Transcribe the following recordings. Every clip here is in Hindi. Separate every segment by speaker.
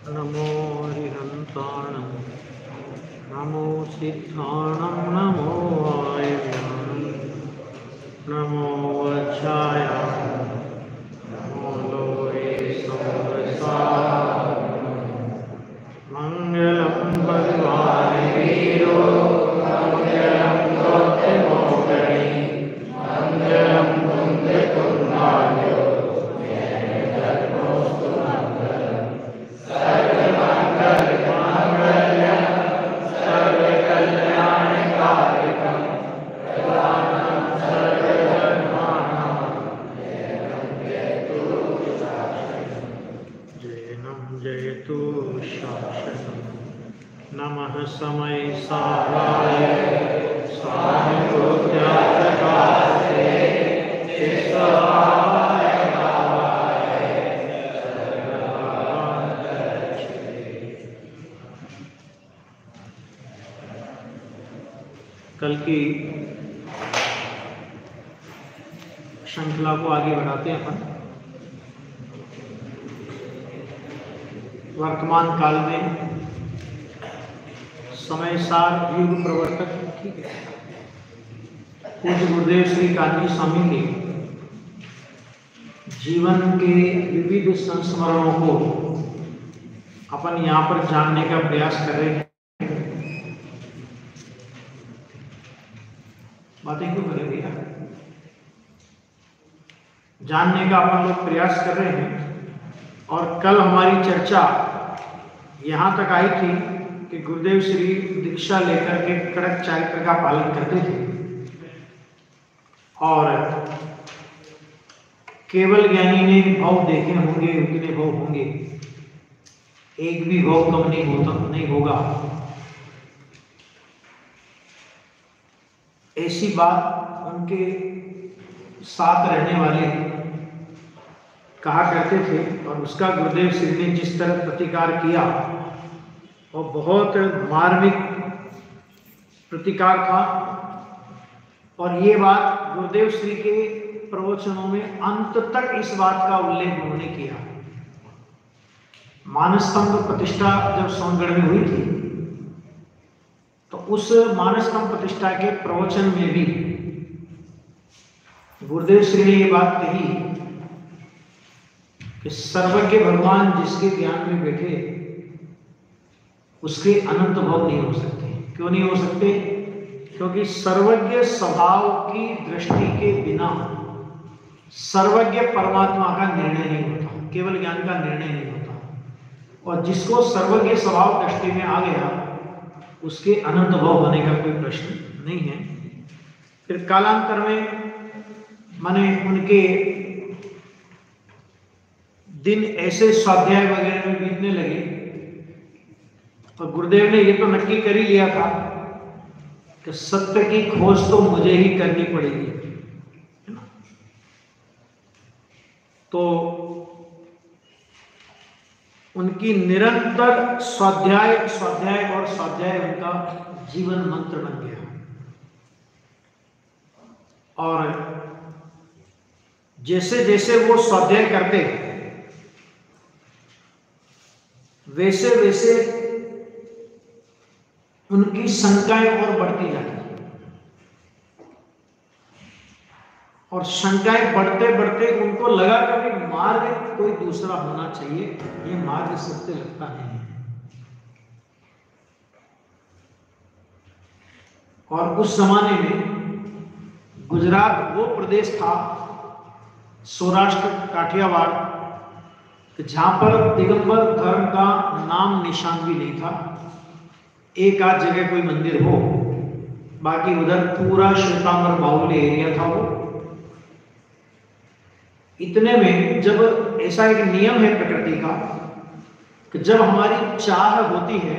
Speaker 1: नमो हरिहंसाणं नमो सिद्धाणं नमो वायव्याणं नमो वज्रायां नमो लोये संवत्सराय मंगलं भगवान् वीरो मंगलं गौतमोदरी मंगलं कुंदकुंडाय नमः समय साराय स्वामित्रोद्याचकासे शिष्टाय कालाय कल की श्रृंखला को आगे बढ़ाते हैं अपन। वर्तमान काल में समय सार युग प्रवर्तक पूज्य गुरुदेव श्री कान्जी स्वामी के जीवन के विविध संस्मरणों को अपन यहाँ पर जानने का प्रयास कर रहे हैं। बातें क्यों करें भैया? जानने का अपन लोग प्रयास कर रहे हैं। और कल हमारी चर्चा यहाँ तक आई थी कि गुरुदेव श्री दीक्षा लेकर के कड़क चारित्र का पालन करते थे और केवल ज्ञानी ने भाव देखे होंगे, उतने भाव होंगे, एक भी भाव कम नहीं होगा। ऐसी बात उनके साथ रहने वाले कहा करते थे और उसका गुरुदेव श्री ने जिस तरह प्रतिकार किया और बहुत मार्मिक प्रतिकार था। और ये बात गुरुदेव श्री के प्रवचनों में अंत तक इस बात का उल्लेख उन्होंने किया। मानसस्तंभ प्रतिष्ठा जब सोनगढ़ में हुई थी तो उस मानसस्तंभ प्रतिष्ठा के प्रवचन में भी गुरुदेव श्री ने ये बात कही कि सर्वज्ञ भगवान जिसके ज्ञान में बैठे उसके अनंत भाव नहीं हो सकते। क्यों नहीं हो सकते? क्योंकि सर्वज्ञ स्वभाव की दृष्टि के बिना सर्वज्ञ परमात्मा का निर्णय नहीं होता, केवल ज्ञान का निर्णय नहीं होता। और जिसको सर्वज्ञ स्वभाव दृष्टि में आ गया उसके अनंत भाव होने का कोई प्रश्न नहीं है। फिर कालांतर में माने उनके दिन ऐसे स्वाध्याय वगैरह में बीतने लगे और गुरुदेव ने ये तो नक्की कर ही लिया था कि सत्य की खोज तो मुझे ही करनी पड़ेगी, है ना। तो उनकी निरंतर स्वाध्याय उनका जीवन मंत्र बन गया। और जैसे जैसे वो स्वाध्याय करते वैसे वैसे उनकी शंकाएं और बढ़ती जाती और शंकाएं बढ़ते बढ़ते उनको लगा कि मार्ग कोई दूसरा होना चाहिए, ये मार्ग सत्य लगता नहीं है। और उस जमाने में गुजरात वो प्रदेश था, सौराष्ट्र काठियावाड़, जहां पर दिगंबर धर्म का नाम निशान भी नहीं था। एक आध जगह कोई मंदिर हो, बाकी उधर पूरा श्वेतांबर बाहुल्य एरिया था वो। इतने में जब ऐसा एक नियम है प्रकृति का कि जब हमारी चाह होती है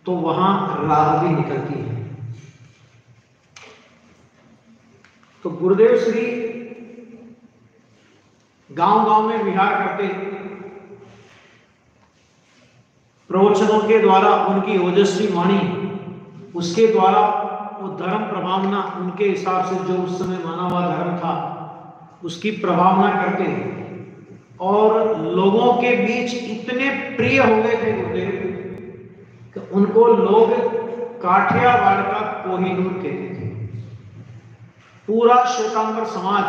Speaker 1: तो वहां राह भी निकलती है। तो गुरुदेव श्री गांव-गांव में विहार करते, प्रवचनों के द्वारा उनकी ओजस्वी वाणी, उसके द्वारा वो धर्म प्रभावना, उनके हिसाब से जो उस समय माना हुआ धर्म था उसकी प्रभावना करते और लोगों के बीच इतने प्रिय हो गए थे गुरुदेव कि उनको लोग काठियावाड़ का कोहिनूर कहते थे। पूरा श्वेतांबर समाज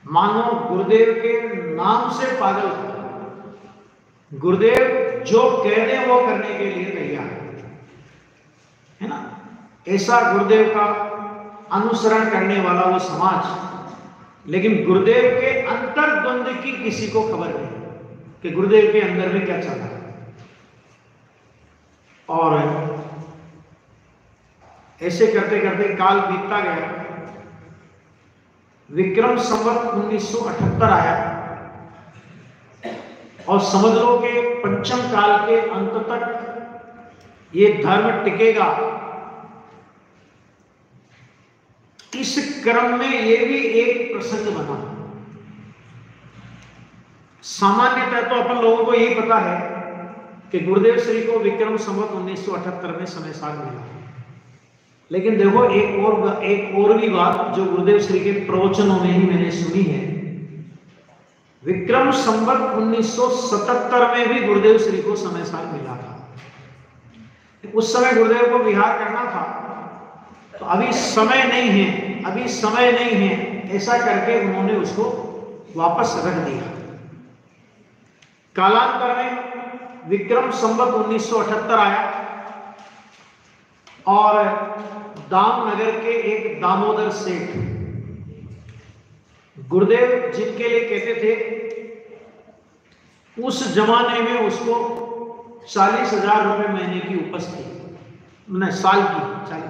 Speaker 1: मानो गुरुदेव के नाम से पागल था। गुरुदेव जो कह दें वो करने के लिए तैयार है ना। ऐसा गुरुदेव का अनुसरण करने वाला वो समाज। लेकिन गुरुदेव के अंतर्द्वंद की किसी को खबर नहीं कि गुरुदेव के अंदर में क्या चल रहा है। और ऐसे करते करते काल बीतता गया। विक्रम संवत 1978 आया और समझ लो कि पंचम काल के अंत तक ये धर्म टिकेगा। इस क्रम में ये भी एक प्रसंग बना। सामान्यतः तो अपन लोगों को यही पता है कि गुरुदेव श्री को विक्रम संवत 1978 में समय सार मिला। लेकिन देखो एक और भी बात जो गुरुदेव श्री के प्रवचनों में ही मैंने सुनी है। विक्रम संवत 1977 में भी गुरुदेव श्री को समय सार मिला था। उस समय गुरुदेव को विहार करना था तो अभी समय नहीं है, अभी समय नहीं है, ऐसा करके उन्होंने उसको वापस रख दिया। कालांतर में विक्रम संवत 1978 आया और दामनगर के एक दामोदर सेठ, गुरुदेव जिनके लिए कहते थे, उस जमाने में उसको 40,000 रुपए महीने की उपज थी, नहीं साल की,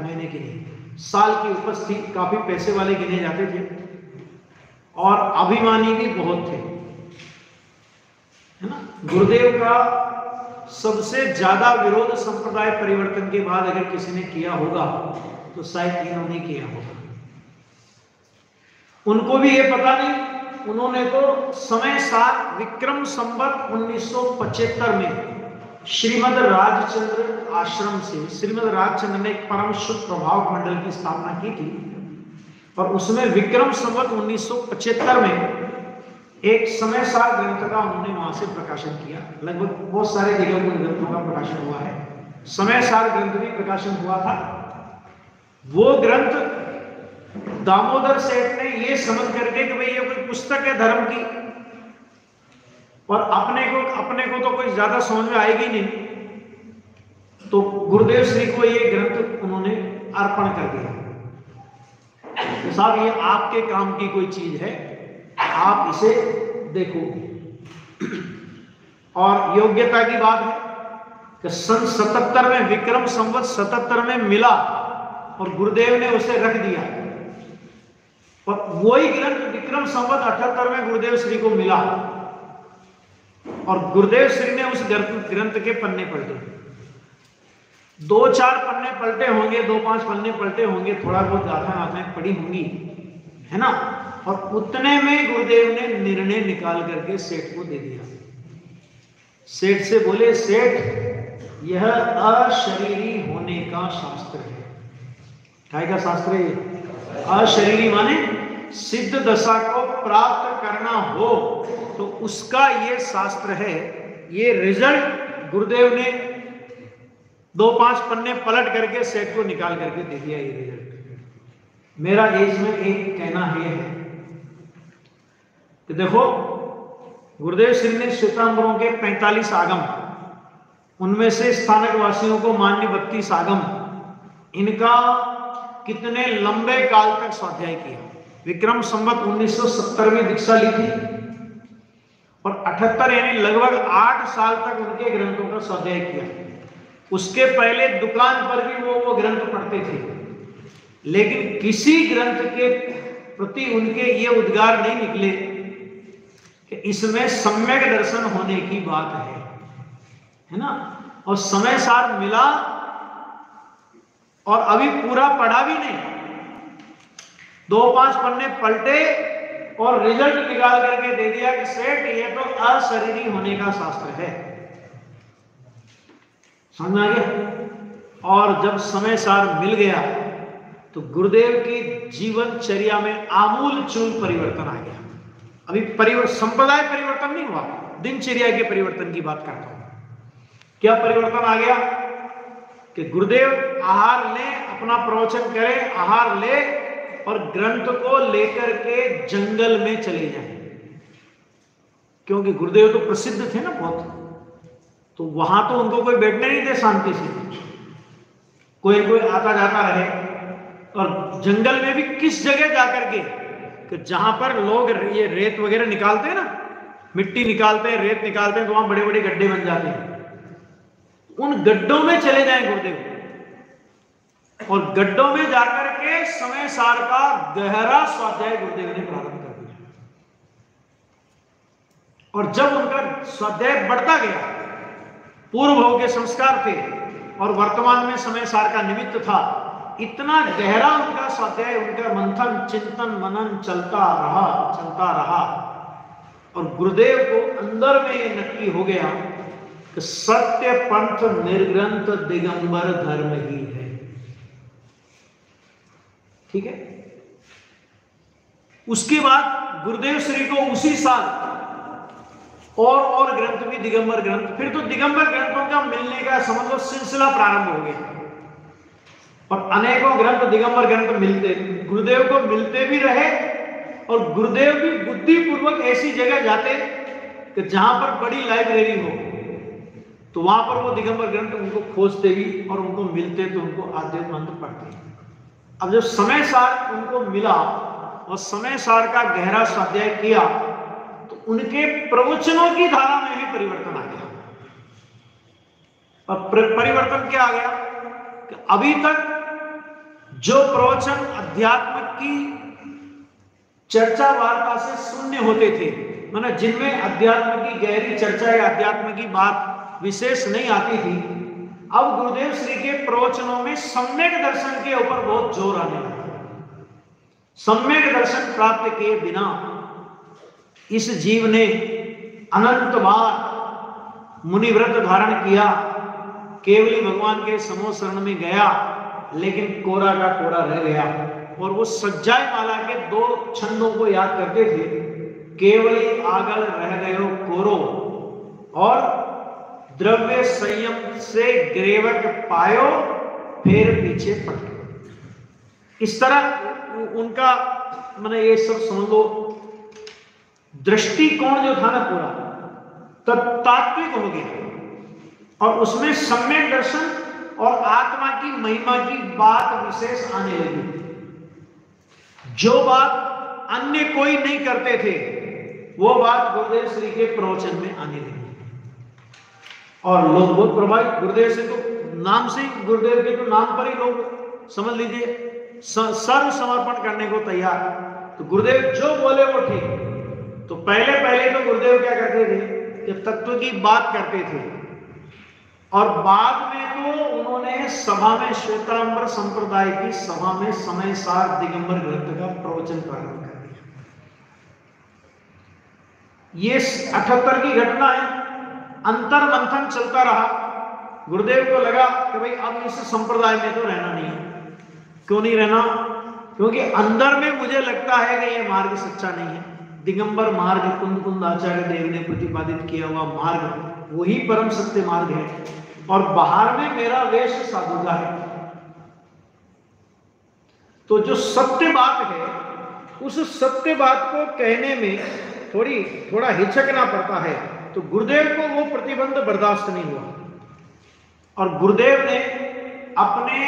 Speaker 1: महीने की नहीं, साल की उपज थी। काफी पैसे वाले गिने जाते थे और अभिमानी भी बहुत थे, है ना। गुरुदेव का सबसे ज्यादा विरोध संप्रदाय परिवर्तन के बाद अगर किसी ने किया होगा तो शायद इन्होंने किया होगा। उनको भी ये पता नहीं, उन्होंने तो समय सार विक्रम संवत 1975 में श्रीमद राजचंद्र आश्रम से, श्रीमद राजचंद्र ने एक परम शुद्ध प्रभाव मंडल की स्थापना की थी और उसमें विक्रम संवत 1975 में एक समय सार ग्रंथ का उन्होंने वहां से प्रकाशन किया। लगभग बहुत सारे जगह ग्रंथों का प्रकाशन हुआ है, समय सार ग्रंथ भी प्रकाशन हुआ था। वो ग्रंथ दामोदर सेठ ने ये समझ करके कि भाई ये कोई पुस्तक है धर्म की और अपने को तो कोई ज्यादा समझ में आएगी नहीं, तो गुरुदेव श्री को ये ग्रंथ उन्होंने अर्पण कर दिया। तो साहब ये आपके काम की कोई चीज है, आप इसे देखो। और योग्यता की बात है कि सन 77 में, विक्रम संवत 77 में मिला और गुरुदेव ने उसे रख दिया और वही ग्रंथ विक्रम संवत 78 में गुरुदेव श्री को मिला और गुरुदेव श्री ने उस ग्रंथ के पन्ने पलटे। 2-4 पन्ने पलटे होंगे, 2-5 पन्ने पलटे होंगे, थोड़ा बहुत गाथाएं पड़ी होंगी, है ना। और उतने में गुरुदेव ने निर्णय निकाल करके सेठ को दे दिया। सेठ से बोले, सेठ यह अशरीरी होने का शास्त्र है। क्या का शास्त्र है? अशरीरी माने सिद्ध दशा को प्राप्त करना हो तो उसका ये शास्त्र है। ये रिजल्ट गुरुदेव ने 2-5 पन्ने पलट करके सेठ को निकाल करके दे दिया। ये रिजल्ट मेरा इसमें एक कहना है कि देखो, गुरुदेव श्री ने श्वेतांबरों के 45 आगम, उनमें से स्थानक वासियों को मान्य 32 आगम, इनका कितने लंबे काल तक स्वाध्याय किया। विक्रम संवत 1970 में दीक्षा ली थी और 78 यानी लगभग 8 साल तक उनके ग्रंथों का स्वाध्याय किया। उसके पहले दुकान पर भी वो ग्रंथ पढ़ते थे, लेकिन किसी ग्रंथ के प्रति उनके ये उद्गार नहीं निकले कि इसमें सम्यक दर्शन होने की बात है ना। और समय सार मिला और अभी पूरा पढ़ा भी नहीं, 2-5 पन्ने पलटे और रिजल्ट निकाल करके दे दिया कि सेठ ये तो अशरीरी होने का शास्त्र है। समझ में आ गया। और जब समय सार मिल गया तो गुरुदेव की जीवनचर्या में आमूल चूल परिवर्तन आ गया। अभी संप्रदाय परिवर्तन नहीं हुआ, दिनचर्या के परिवर्तन की बात करता हूं। क्या परिवर्तन आ गया कि गुरुदेव आहार ले, अपना प्रवचन करें, आहार ले और ग्रंथ को लेकर के जंगल में चले जाएं, क्योंकि गुरुदेव तो प्रसिद्ध थे ना बहुत, तो वहां तो उनको कोई बैठने नहीं दे शांति से, कोई आता जाता रहे। और जंगल में भी किस जगह जाकर के कि जहां पर लोग ये रेत वगैरह निकालते हैं ना, मिट्टी निकालते हैं, रेत निकालते हैं, तो वहां बड़े बड़े गड्ढे बन जाते हैं, उन गड्ढों में चले जाएं गुरुदेव, और गड्ढों में जाकर के समय सार का गहरा स्वाध्याय गुरुदेव ने प्रारंभ कर दिया। और जब उनका स्वाध्याय बढ़ता गया, पूर्व भाव के संस्कार थे और वर्तमान में समय सार का निमित्त था, इतना गहरा उनका स्वाध्याय, उनका मंथन चिंतन मनन चलता रहा और गुरुदेव को अंदर में ये नक्की हो गया कि सत्य पंथ निर्ग्रंथ दिगंबर धर्म ही है। ठीक है। उसके बाद गुरुदेव श्री को उसी साल और ग्रंथ भी दिगंबर ग्रंथ, फिर तो दिगंबर ग्रंथों का मिलने का समझ लो सिलसिला प्रारंभ हो गया और अनेकों ग्रंथ दिगंबर ग्रंथ मिलते, गुरुदेव को मिलते भी रहे और गुरुदेव भी बुद्धिपूर्वक ऐसी जगह जाते कि जहां पर बड़ी लाइब्रेरी हो, तो वहां पर वो दिगंबर ग्रंथ उनको खोजते भी और उनको मिलते तो उनको आध्यात्म मंत्र पढ़ते। अब जब समय सार उनको मिला और समय सार का गहरा स्वाध्याय किया तो उनके प्रवचनों की धारा में भी परिवर्तन आ गया। अब परिवर्तन क्या आ गया कि अभी तक जो प्रवचन अध्यात्म की चर्चा वार्ता से शून्य होते थे, मतलब जिनमें अध्यात्म की गहरी चर्चा या अध्यात्म की बात विशेष नहीं आती थी, अब गुरुदेव श्री के प्रवचनों में सम्यक दर्शन के ऊपर बहुत जोर आने लगा। सम्यक दर्शन प्राप्त किए बिना इस जीव ने अनंत बार मुनिव्रत धारण किया, केवली भगवान के समो शरण में गया, लेकिन कोरा का कोरा रह गया और वो सज्जाई माला के 2 छंदों को याद करते थे, केवली आगल रह गयो कोरो और द्रव्य संयम से ग्रेवक पायो फिर पीछे पटके। इस तरह उनका मैंने ये सब समझ लो दृष्टिकोण जो था ना पूरा तात्विक हो गया और उसमें सम्यक दर्शन और आत्मा की महिमा की बात विशेष आने लगी। जो बात अन्य कोई नहीं करते थे वो बात गुरुदेव श्री के प्रवचन में आने लगी और लोग बहुत प्रभावित। गुरुदेव से तो नाम से, गुरुदेव के तो नाम पर ही लोग समझ लीजिए सर्व समर्पण करने को तैयार। तो गुरुदेव जो बोले वो ठीक। तो पहले तो गुरुदेव क्या करते थे कि तत्व की बात करते थे और बाद में तो उन्होंने सभा में श्वेतांबर संप्रदाय की सभा में समय सार दिगंबर ग्रंथ का प्रवचन प्रारंभ कर दिया। ये 78 की घटना है। अंतर मंथन चलता रहा। गुरुदेव को लगा कि भाई अब इस संप्रदाय में तो रहना नहीं है। क्यों नहीं रहना? क्योंकि अंदर में मुझे लगता है कि यह मार्ग सच्चा नहीं है। दिगंबर मार्ग कुंद आचार्य देव ने प्रतिपादित किया हुआ मार्ग वही परम सत्य मार्ग है और बाहर में मेरा वेश साधु का है। तो जो सत्य बात है उस सत्य बात को कहने में थोड़ा हिचकना पड़ता है। तो गुरुदेव को वो प्रतिबंध बर्दाश्त नहीं हुआ और गुरुदेव ने अपने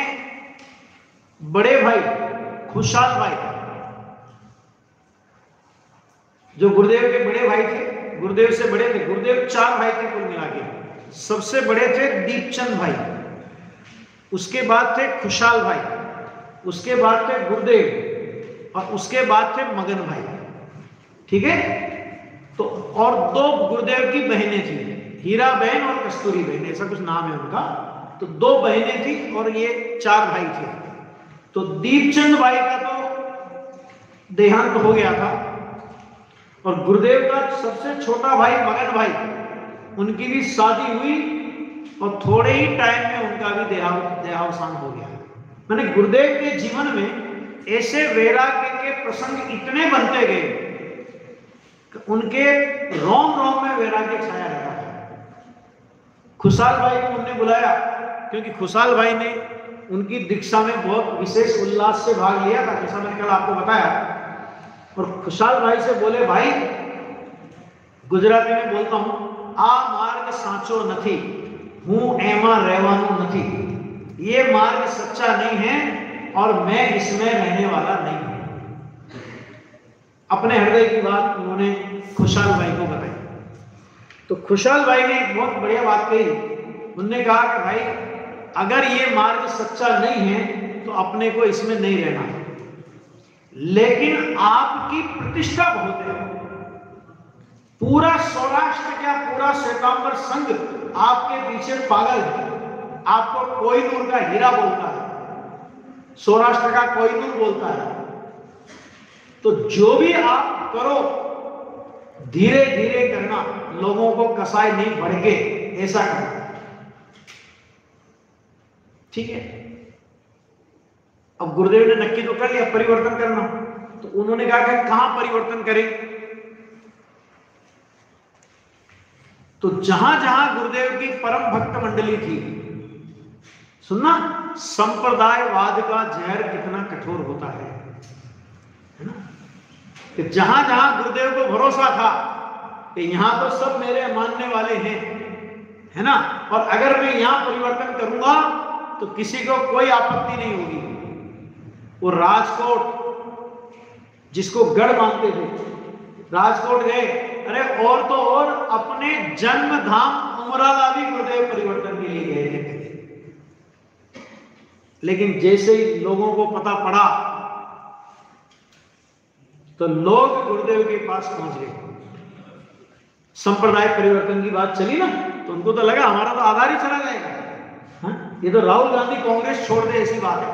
Speaker 1: बड़े भाई खुशहाल भाई, जो गुरुदेव के बड़े भाई थे, गुरुदेव से बड़े थे, गुरुदेव 4 भाई थे कुल मिला के। सबसे बड़े थे दीपचंद भाई उसके बाद थे खुशहाल भाई, उसके बाद थे गुरुदेव और उसके बाद थे मगन भाई। ठीक है, तो और दो गुरुदेव की बहनें थी, हीरा बहन और कस्तूरी बहन, ऐसा कुछ नाम है उनका। तो दो बहनें थी और ये 4 भाई थे। तो दीपचंद भाई का तो देहांत हो गया था और गुरुदेव का सबसे छोटा भाई मगन भाई, उनकी भी शादी हुई और थोड़े ही टाइम में उनका भी देहावसान हो गया। मैंने गुरुदेव के जीवन में ऐसे वैराग्य के प्रसंग इतने बनते गए कि उनके रोम रोम में वैराग्य छाया रहता था। खुशहाल भाई को उन्होंने बुलाया क्योंकि खुशहाल भाई ने उनकी दीक्षा में बहुत विशेष उल्लास से भाग लिया था, जैसा मैंने कल आपको बताया। और खुशहाल भाई से बोले, भाई गुजराती में बोलता हूं, आ मार्ग साचो नहीं, हूं एमा रहवानू नहीं, ये मार्ग सच्चा नहीं है और मैं इसमें रहने वाला नहीं हूं। अपने हृदय की बात उन्होंने खुशहाल भाई को बताई। तो खुशहाल भाई ने एक बहुत बढ़िया बात कही। उन्होंने कहा कि भाई अगर ये मार्ग सच्चा नहीं है तो अपने को इसमें नहीं रहना, लेकिन आपकी प्रतिष्ठा बहुत है, पूरा सौराष्ट्र क्या पूरा श्वेतांबर संघ आपके पीछे पागल है, आपको कोहिनूर का हीरा बोलता है, सौराष्ट्र का कोहिनूर बोलता है। तो जो भी आप करो धीरे धीरे करना, लोगों को कसाई नहीं भड़के ऐसा करना। ठीक है, अब गुरुदेव ने नक्की तो कर लिया परिवर्तन करना, तो उन्होंने कहा कि कहां परिवर्तन करें। तो जहां जहां गुरुदेव की परम भक्त मंडली थी, सुनना, संप्रदायवाद का जहर कितना कठोर होता है ना, कि जहां जहां गुरुदेव को भरोसा था कि यहां तो सब मेरे मानने वाले हैं, है ना, और अगर मैं यहां परिवर्तन करूंगा तो किसी को कोई आपत्ति नहीं होगी। वो राजकोट, जिसको गढ़ मानते थे, राजकोट गए, अरे और तो और अपने जन्म धाम उमराला भी गुरुदेव परिवर्तन के लिए गए थे। लेकिन जैसे ही लोगों को पता पड़ा तो लोग गुरुदेव के पास पहुंच गए। संप्रदाय परिवर्तन की बात चली ना, तो उनको तो लगा हमारा तो आधार ही चला जाएगा। ये तो राहुल गांधी कांग्रेस छोड़ दे ऐसी बात है,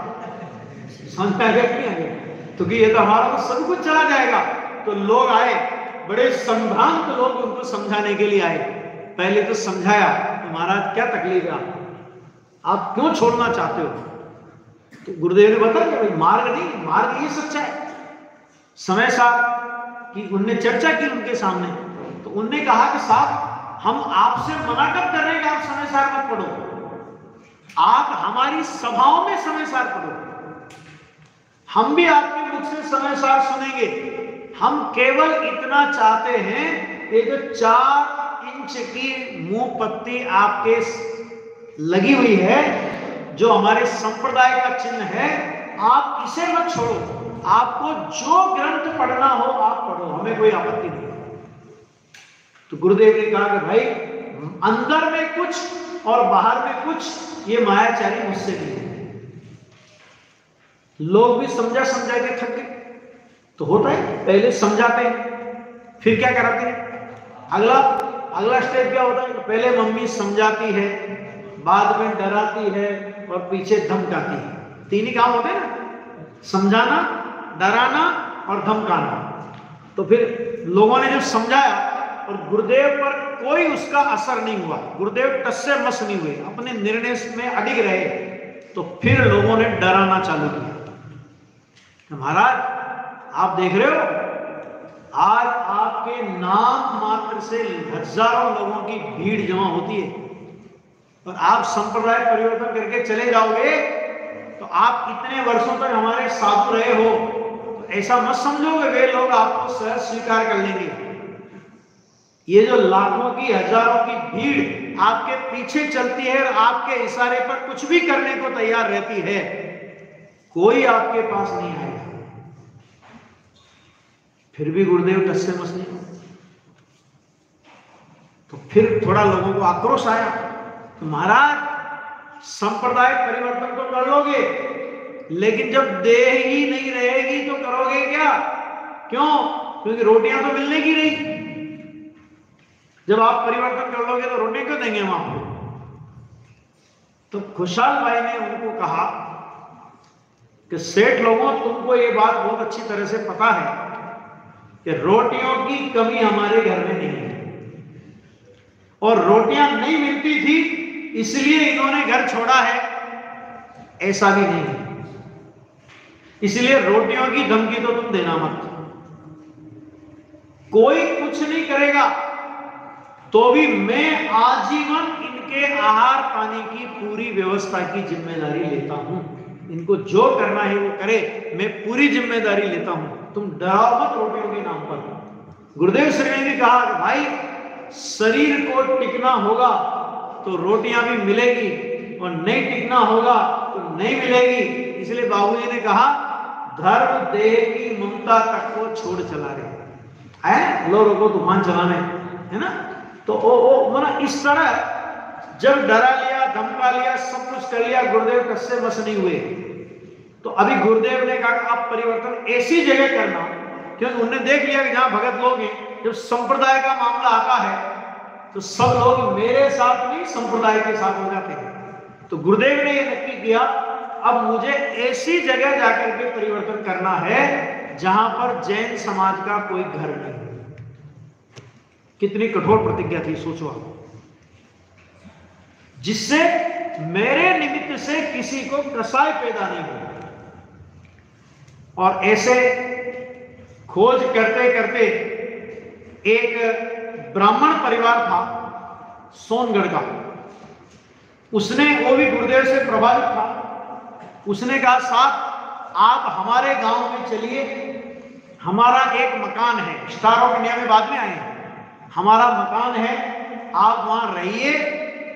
Speaker 1: समझ में आ गया नहीं आ गया, क्योंकि ये तो हमारा तो सब कुछ चला जाएगा। तो लोग आए, बड़े संभ्रांत लोग उनको समझाने के लिए आए। पहले तो समझाया तो महाराज क्या तकलीफ है, आप क्यों छोड़ना चाहते हो। तो गुरुदेव ने बताया भाई मार्ग नहीं, मार्ग ये सच्चा है। समय साहब की उनने चर्चा की उनके सामने, तो उनने कहा कि साहब हम आपसे मना कब कर रहे हैं कि आप समय सार मत पढ़ो, आप हमारी सभाओं में समय सार पढ़ो, हम भी आपके मुख से समय सार सुनेंगे। हम केवल इतना चाहते हैं, ये जो 4 इंच की मुंह पत्ती आपके लगी हुई है, जो हमारे संप्रदाय का चिन्ह है, आप इसे मत छोड़ो। आपको जो ग्रंथ पढ़ना हो आप पढ़ो, हमें कोई आपत्ति नहीं। तो गुरुदेव ने कहा कि भाई अंदर में कुछ और बाहर में कुछ, ये मायाचारी मुझसे नहीं है। लोग भी समझा समझा के थक गए। तो होता है, पहले समझाते हैं फिर क्या कराते हैं, अगला स्टेप क्या होता है, तो पहले मम्मी समझाती है, बाद में डराती है और पीछे धमकाती है। 3 ही काम होते हैं ना, समझाना, डराना और धमकाना। तो फिर लोगों ने जब समझाया और गुरुदेव पर कोई उसका असर नहीं हुआ, गुरुदेव टस से मस नहीं हुए, अपने निर्णय में अडिग रहे, तो फिर लोगों ने डराना चालू किया। महाराज आप देख रहे हो, आज आपके नाम मात्र से हजारों लोगों की भीड़ जमा होती है, और आप संप्रदाय परिवर्तन करके चले जाओगे तो आप इतने वर्षों तक हमारे साधु रहे हो, तो ऐसा मत समझोगे वे लोग आपको सहज स्वीकार कर लेंगे। ये जो लाखों की हजारों की भीड़ आपके पीछे चलती है और आपके इशारे पर कुछ भी करने को तैयार रहती है, कोई आपके पास नहीं आएगा। फिर भी गुरुदेव टस से मस नहीं। तो फिर थोड़ा लोगों को आक्रोश आया, तो महाराज संप्रदाय परिवर्तन तो कर लोगे, लेकिन जब देह ही नहीं रहेगी तो करोगे क्या? क्यों? क्योंकि रोटियां तो मिलने की नहीं। जब आप परिवर्तन कर लोगे तो रोटियां क्यों देंगे हम आपको? तो खुशहाल भाई ने उनको कहा कि सेठ लोगों, तुमको ये बात बहुत अच्छी तरह से पता है कि रोटियों की कमी हमारे घर में नहीं है, और रोटियां नहीं मिलती थी इसलिए इन्होंने घर छोड़ा है, ऐसा भी नहीं है। इसलिए रोटियों की धमकी तो तुम देना मत। कोई कुछ नहीं करेगा तो भी मैं आजीवन इनके आहार पानी की पूरी व्यवस्था की जिम्मेदारी लेता हूं। इनको जो करना है वो करे, मैं पूरी जिम्मेदारी लेता हूं, तुम डराओ मत रोटियों के नाम पर। गुरुदेव श्री ने भी कहा कि भाई, शरीर को टिकना होगा तो रोटियां भी मिलेगी, और नहीं टिकना होगा तो नहीं मिलेगी। इसलिए बाबूजी ने कहा, धर्म देह की ममता तक को छोड़ चला रहे हैं, लोगों को तूफान चलाने, है ना। तो वो इस तरह जब डरा लिया, धमका लिया, सब कुछ कर लिया, गुरुदेव कस्से बस नहीं हुए। तो अभी गुरुदेव ने कहा आप परिवर्तन ऐसी जगह करना, क्योंकि उन्होंने देख लिया कि जहां भगत लोग हैं, जब संप्रदाय का मामला आता है तो सब लोग मेरे साथ नहीं संप्रदाय के साथ हो जाते हैं। तो गुरुदेव ने यह नक्की किया, अब मुझे ऐसी जगह जाकर के परिवर्तन करना है जहां पर जैन समाज का कोई घर नहीं। कितनी कठोर प्रतिज्ञा थी, सोचो आप, जिससे मेरे निमित्त से किसी को कसाई पैदा नहीं हो। और ऐसे खोज करते करते एक ब्राह्मण परिवार था सोनगढ़ का, उसने, वो भी गुरुदेव से प्रभावित था, उसने कहा साहब आप हमारे गांव में चलिए, हमारा एक मकान है, स्टार ऑफ इंडिया में बाद में आए हैं, हमारा मकान है, आप वहां रहिए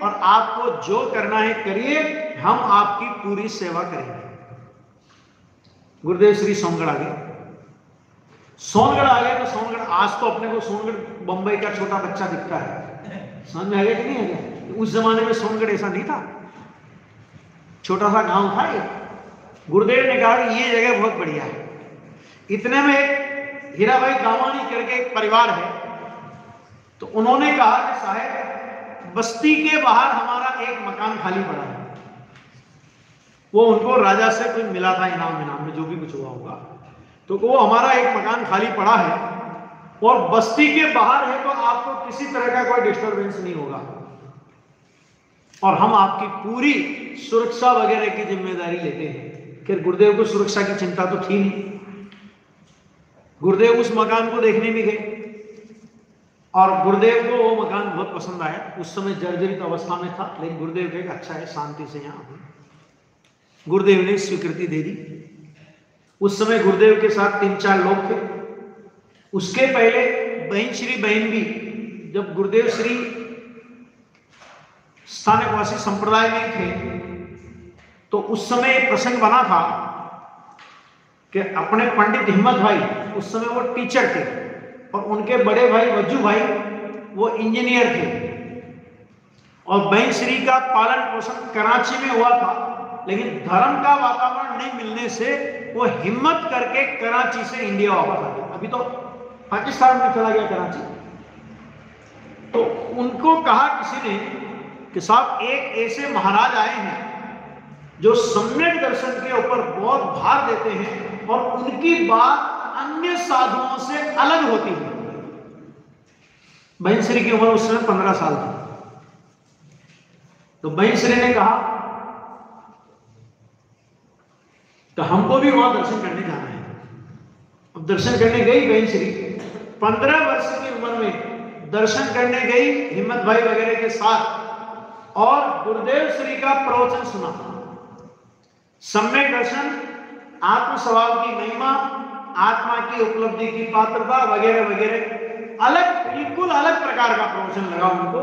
Speaker 1: और आपको जो करना है करिए, हम आपकी पूरी सेवा करेंगे। गुरुदेव श्री सोनगढ़ आ गए। सोनगढ़ आ गए तो सोनगढ़, आज तो अपने को सोनगढ़ बंबई का छोटा बच्चा दिखता है, समझ में आ गया कि नहीं आ गया? उस जमाने में सोनगढ़ ऐसा नहीं था, छोटा सा गांव था ये। गुरुदेव ने कहा कि ये जगह बहुत बढ़िया है। इतने में एक हीराबाई गावानी करके एक परिवार है, तो उन्होंने कहा कि साहब बस्ती के बाहर हमारा एक मकान खाली पड़ा है। वो उनको राजा से कुछ मिला था, इनाम में जो भी कुछ हुआ होगा, तो वो हमारा एक मकान खाली पड़ा है और बस्ती के बाहर है, तो आपको किसी तरह का कोई डिस्टरबेंस नहीं होगा और हम आपकी पूरी सुरक्षा वगैरह की जिम्मेदारी लेते हैं। फिर गुरुदेव को सुरक्षा की चिंता तो थी नहीं। गुरुदेव उस मकान को देखने भी गए और गुरुदेव को वो मकान बहुत पसंद आया। उस समय जर्जरित अवस्था में था, लेकिन गुरुदेव कहे अच्छा है, शांति से यहाँ। गुरुदेव ने स्वीकृति दे दी। उस समय गुरुदेव के साथ 3-4 लोग थे। उसके पहले बहन भी, जब गुरुदेव श्री स्थानिकवासी संप्रदाय में थे, तो उस समय एक प्रसंग बना था कि अपने पंडित हिम्मत भाई, उस समय वो टीचर थे, और उनके बड़े भाई वज्जू भाई वो इंजीनियर थे, और बहन श्री का पालन पोषण कराची में हुआ था, लेकिन धर्म का वातावरण नहीं मिलने से वो हिम्मत करके कराची से इंडिया वापस आ गया। अभी तो पाकिस्तान में चला गया कराची। तो उनको कहा किसी ने कि साहब एक ऐसे महाराज आए हैं जो सम्यक दर्शन के ऊपर बहुत भार देते हैं और उनकी बात अन्य साधुओं से अलग होती है। बहन श्री की उम्र उस समय 15 साल थी। तो बहन श्री ने कहा तो हमको भी वहां दर्शन करने जाना है। अब दर्शन करने गई बहन श्री, 15 वर्ष की उम्र में दर्शन करने गई हिम्मत भाई वगैरह के साथ, और गुरुदेव श्री का प्रवचन सुना। सम्यक दर्शन, आत्म स्वभाव की महिमा, आत्मा की उपलब्धि की पात्रता वगैरह वगैरह, अलग, बिल्कुल अलग प्रकार का प्रवचन लगा उनको।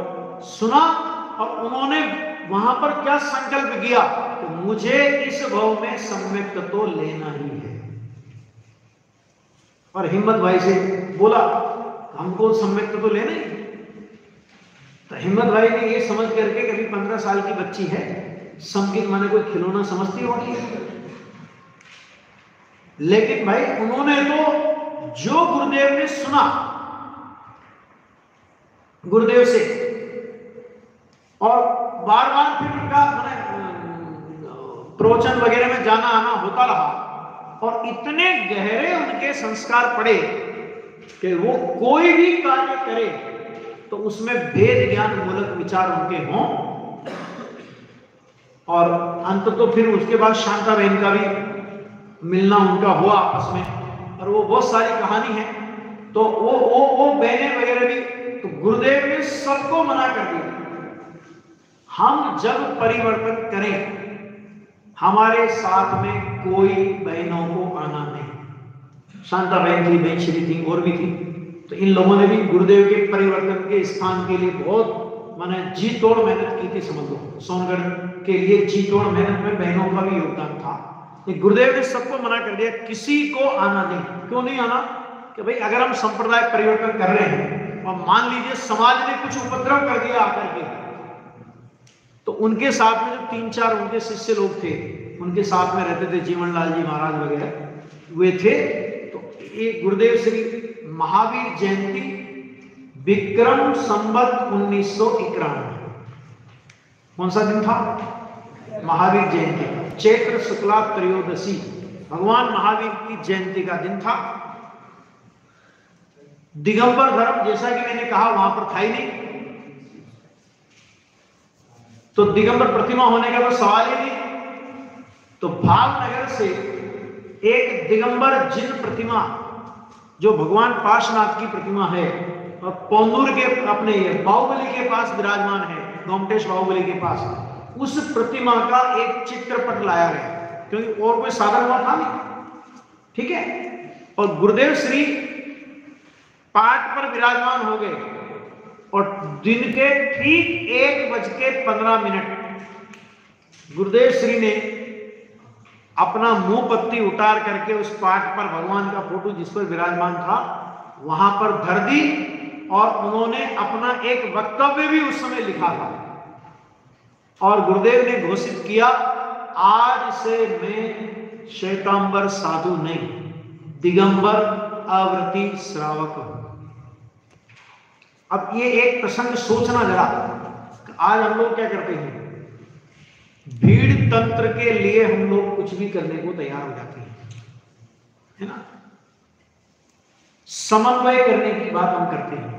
Speaker 1: सुना और उन्होंने वहां पर क्या संकल्प किया कि मुझे इस भव में सम्यक तो लेना ही है। और हिम्मत भाई से बोला हमको सम्यक तो लेना ही। तो हिम्मत भाई ने ये समझ करके कभी 15 साल की बच्ची है, समकित माने कोई खिलौना समझती होगी, लेकिन भाई उन्होंने तो जो गुरुदेव ने सुना गुरुदेव से, और बार बार फिर उनका प्रवचन वगैरह में जाना आना होता रहा, और इतने गहरे उनके संस्कार पड़े कि वो कोई भी कार्य करे तो उसमें भेद ज्ञान मूलक विचार उनके हों। और अंत तो फिर उसके बाद शांता बहन का भी मिलना उनका हुआ आपस में, और वो बहुत सारी कहानी है। तो वो बहनें वगैरह भी, तो गुरुदेव ने सबको मना कर दिया, हम जब परिवर्तन करें हमारे साथ में कोई बहनों को आना नहीं। शांता बहन थी, बहन श्री थी, और भी थी। तो इन लोगों ने भी गुरुदेव के परिवर्तन के स्थान के लिए बहुत माने जी तोड़ मेहनत की थी, समझ लो। सोनगढ़ के लिए जी तोड़ मेहनत में बहनों का भी योगदान था। गुरुदेव ने सबको मना कर दिया, किसी को आना नहीं। क्यों नहीं आना? कि भाई अगर हम संप्रदाय परिवर्तन कर रहे हैं और मान लीजिए समाज ने कुछ उपद्रव कर दिया आकर के, तो उनके साथ में जो 3-4 उनके शिष्य लोग थे, उनके साथ में रहते थे, जीवनलाल जी महाराज वगैरह वे थे। तो ये गुरुदेव श्री महावीर जयंती विक्रम संवत 1991, कौन सा दिन था? महावीर जयंती, चैत्र शुक्ला त्रयोदशी, भगवान महावीर की जयंती का दिन था। दिगंबर धर्म जैसा कि मैंने कहा वहां पर था ही नहीं, तो दिगंबर प्रतिमा होने का तो सवाल ही नहीं। तो भावनगर से एक दिगंबर जिन प्रतिमा, जो भगवान पार्श्वनाथ की प्रतिमा है, और पौंदूर के अपने बाहुबली के पास विराजमान है, गोमटेश बाहुबली के पास, उस प्रतिमा का एक चित्रपट लाया गया, क्योंकि और कोई साधन हुआ था नहीं। ठीक है। और गुरुदेव श्री पाठ पर विराजमान हो गए, और दिन के ठीक 1:15 गुरुदेव श्री ने अपना मुंह पत्ती उतार करके उस पाठ पर भगवान का फोटो जिस पर विराजमान था वहां पर धर दी, और उन्होंने अपना एक वक्तव्य भी उस समय लिखा था। और गुरुदेव ने घोषित किया, आज से मैं श्वेतांबर साधु नहीं, दिगंबर आवृत्ति श्रावक हूं। अब ये एक प्रसंग सोचना जरा, आज हम लोग क्या करते हैं, भीड़ तंत्र के लिए हम लोग कुछ भी करने को तैयार हो जाते हैं, है ना। समन्वय करने की बात हम करते हैं,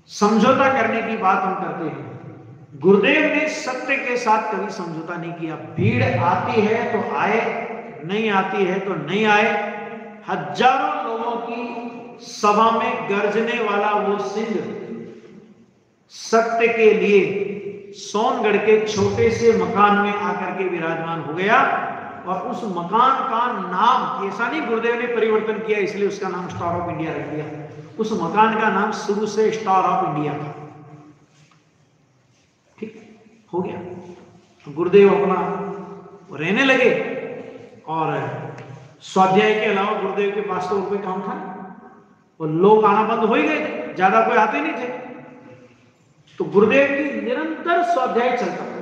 Speaker 1: समझौता करने की बात हम करते हैं। गुरुदेव ने सत्य के साथ कभी समझौता नहीं किया। भीड़ आती है तो आए, नहीं आती है तो नहीं आए। हजारों लोगों की सभा में गरजने वाला वो सिंह सत्य के लिए सोनगढ़ के छोटे से मकान में आकर के विराजमान हो गया, और उस मकान का नाम, ऐसा नहीं गुरुदेव ने परिवर्तन किया इसलिए उसका नाम स्टार ऑफ इंडिया रख दिया, उस मकान का नाम शुरू से स्टार ऑफ इंडिया था। ठीक हो गया। गुरुदेव अपना रहने लगे, और स्वाध्याय के अलावा गुरुदेव के पास तो और कोई काम था, और लोग आना बंद हो ही गए थे, ज्यादा कोई आते नहीं थे। तो गुरुदेव की निरंतर स्वाध्याय चलता था।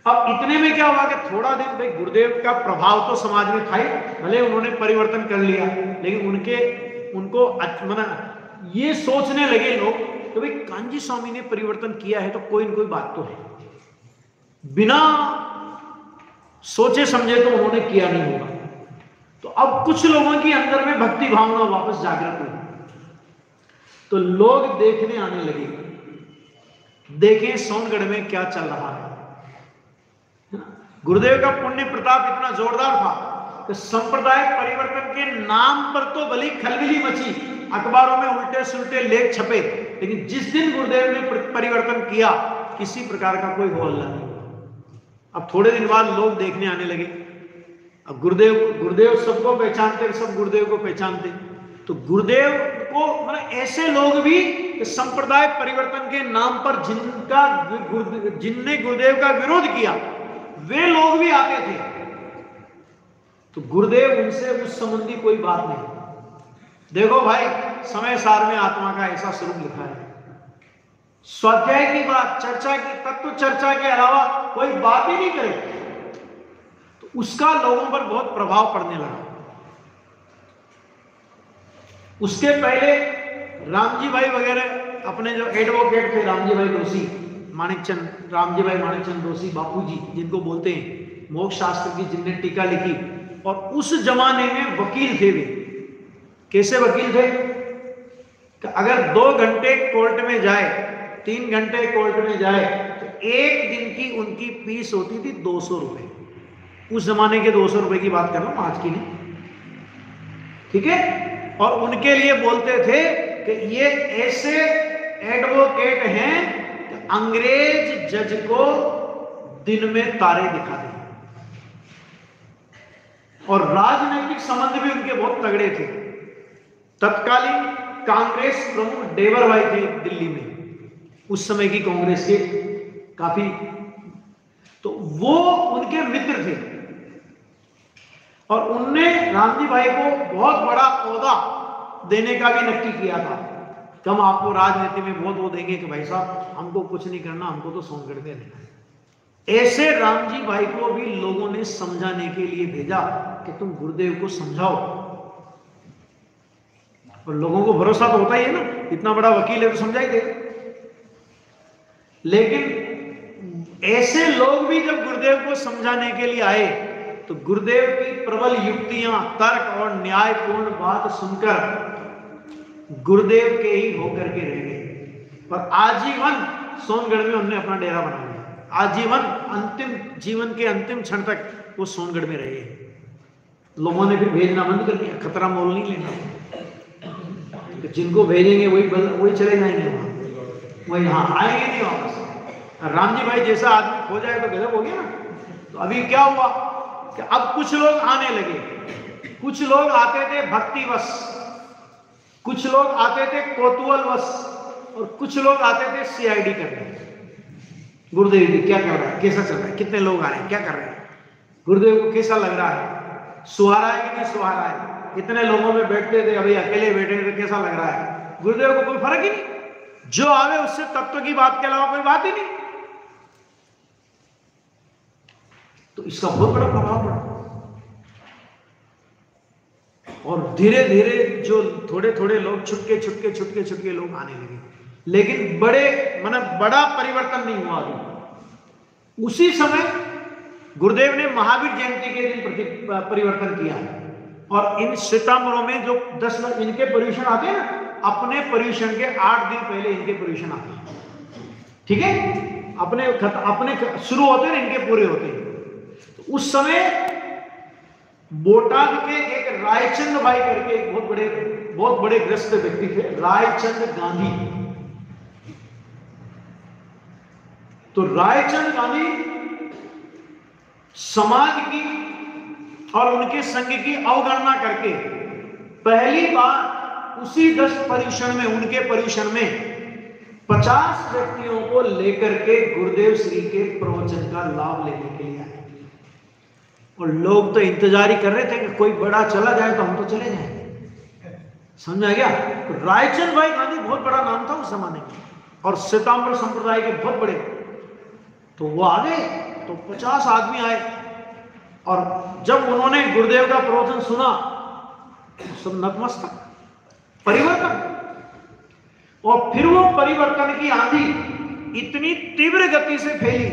Speaker 1: अब इतने में क्या हुआ कि थोड़ा दिन भाई गुरुदेव का प्रभाव तो समाज में था ही, भले उन्होंने परिवर्तन कर लिया, लेकिन उनको ये सोचने लगे लोग कि भाई कांजी स्वामी ने परिवर्तन किया है तो कोई न कोई बात तो है, बिना सोचे समझे तो उन्होंने किया नहीं होगा। तो अब कुछ लोगों की अंदर में भक्ति भावना वापस जागृत हुई, तो लोग देखने आने लगे, देखें सोनगढ़ में क्या चल रहा है। गुरुदेव का पुण्य प्रताप इतना जोरदार था कि संप्रदाय परिवर्तन के नाम पर तो भली खलबली मची, अखबारों में उल्टे सुल्टे लेख छपे, लेकिन जिस दिन गुरुदेव ने परिवर्तन किया किसी प्रकार का कोई हल्ला नहीं हुआ। अब थोड़े दिन बाद लोग देखने आने लगे। अब गुरुदेव सबको पहचानते, सब गुरुदेव को पहचानते, तो गुरुदेव को मतलब ऐसे लोग भी संप्रदाय परिवर्तन के नाम पर जिनने गुरुदेव का विरोध किया वे लोग भी आते थे। तो गुरुदेव उनसे उस संबंधी कोई बात नहीं। देखो भाई, समय सार में आत्मा का ऐसा स्वरूप लिखा है, स्वाध्याय की बात, चर्चा की, तत्व चर्चा के अलावा कोई बात ही नहीं करे, तो उसका लोगों पर बहुत प्रभाव पड़ने लगा। उसके पहले रामजी भाई वगैरह अपने जो एडवोकेट थे, रामजी भाई दोषी, माणिकचंद, रामजी भाई माणिकचंद दोषी बापूजी जिनको बोलते हैं, मोक्ष शास्त्र की जिनने टीका लिखी, और उस जमाने में वकील थे वे। कैसे वकील थे कि अगर 2 घंटे कोर्ट में जाए, 3 घंटे कोर्ट में जाए, तो 1 दिन की उनकी फीस होती थी 200 रुपए। उस जमाने के 200 रुपए की बात कर रहा हूं, आज की नहीं, ठीक है। और उनके लिए बोलते थे कि ये ऐसे एडवोकेट हैं कि अंग्रेज जज को दिन में तारे दिखा दें। और राजनीतिक संबंध भी उनके बहुत तगड़े थे। तत्कालीन कांग्रेस प्रमुख डेवर भाई थे दिल्ली में, उस समय की कांग्रेस के काफी, तो वो उनके मित्र थे। और उनने रामजी भाई को बहुत बड़ा ओहदा देने का भी नक्की किया था कि हम आपको राजनीति में बहुत वो देंगे कि भाई साहब हमको कुछ नहीं करना, हमको तो सोनगढ़ में रहना है। ऐसे रामजी भाई को भी लोगों ने समझाने के लिए भेजा कि तुम गुरुदेव को समझाओ। और लोगों को भरोसा तो होता ही है ना, इतना बड़ा वकील है तो समझाई देगा। लेकिन ऐसे लोग भी जब गुरुदेव को समझाने के लिए आए तो गुरुदेव की प्रबल युक्तियां, तर्क और न्यायपूर्ण बात सुनकर गुरुदेव के ही होकर के रह गए। और आजीवन सोनगढ़ में उन्होंने अपना डेरा बना लिया। आजीवन, अंतिम जीवन के अंतिम क्षण तक वो सोनगढ़ में रहे। लोगों ने फिर भेजना बंद कर दिया, खतरा मोल नहीं लेना, तो जिनको भेजेंगे वही चले जाएंगे वहां, वही यहाँ आएंगे नहीं वापस। रामजी भाई जैसा आदमी खो जाए तो गजब हो गया ना। तो अभी क्या हुआ कि अब कुछ लोग आने लगे। कुछ लोग आते थे भक्तिवश, कुछ लोग आते थे कौतूहलवश, और कुछ लोग आते थे सीआईडी करने। गुरुदेव जी क्या कर रहा है, कैसा चल रहा है, कितने लोग आ रहे हैं, क्या कर रहे हैं, गुरुदेव को कैसा लग रहा है, सुहारा है कि नहीं सुहारा है। इतने लोगों में बैठते थे, अभी अकेले बैठे थे, कैसा लग रहा है। गुरुदेव को कोई फर्क ही नहीं, जो आवे उससे तत्व की बात के अलावा कोई बात ही नहीं। तो इसका बहुत बड़ा प्रभाव पड़ा। और धीरे धीरे जो थोड़े थोड़े लोग छुटके लोग आने लगे, लेकिन बड़ा परिवर्तन नहीं हुआ अभी। उसी समय गुरुदेव ने महावीर जयंती के दिन परिवर्तन किया। और इन सितंबरों में जो 10 इनके पर्यूषण आते हैं ना, अपने पर्यूषण के 8 दिन पहले इनके पर्यूषण आते हैं, ठीक है। अपने शुरू होते हैं, इनके पूरे होते हैं। तो उस समय बोटाद के एक रायचंद भाई करके एक बहुत बड़े ग्रस्त व्यक्ति थे, रायचंद गांधी। तो रायचंद गांधी समाज की और उनके संघ की अवगणना करके पहली बार उसी 10 पर्यूषण में, उनके पर्यूषण में 50 व्यक्तियों को लेकर के गुरुदेव श्री के प्रवचन का लाभ लेने के लिए आए। और लोग तो इंतजार ही कर रहे थे कि कोई बड़ा चला जाए तो हम तो चले जाए, समझा गया। तो रायचंद भाई गांधी बहुत बड़ा नाम था उस जमाने में, और श्वेतांबर संप्रदाय के बहुत बड़े। तो वो आ गए, तो 50 आदमी आए। और जब उन्होंने गुरुदेव का प्रवचन सुना तो सब नतमस्तक, परिवर्तन। और फिर वो परिवर्तन की आंधी इतनी तीव्र गति से फैली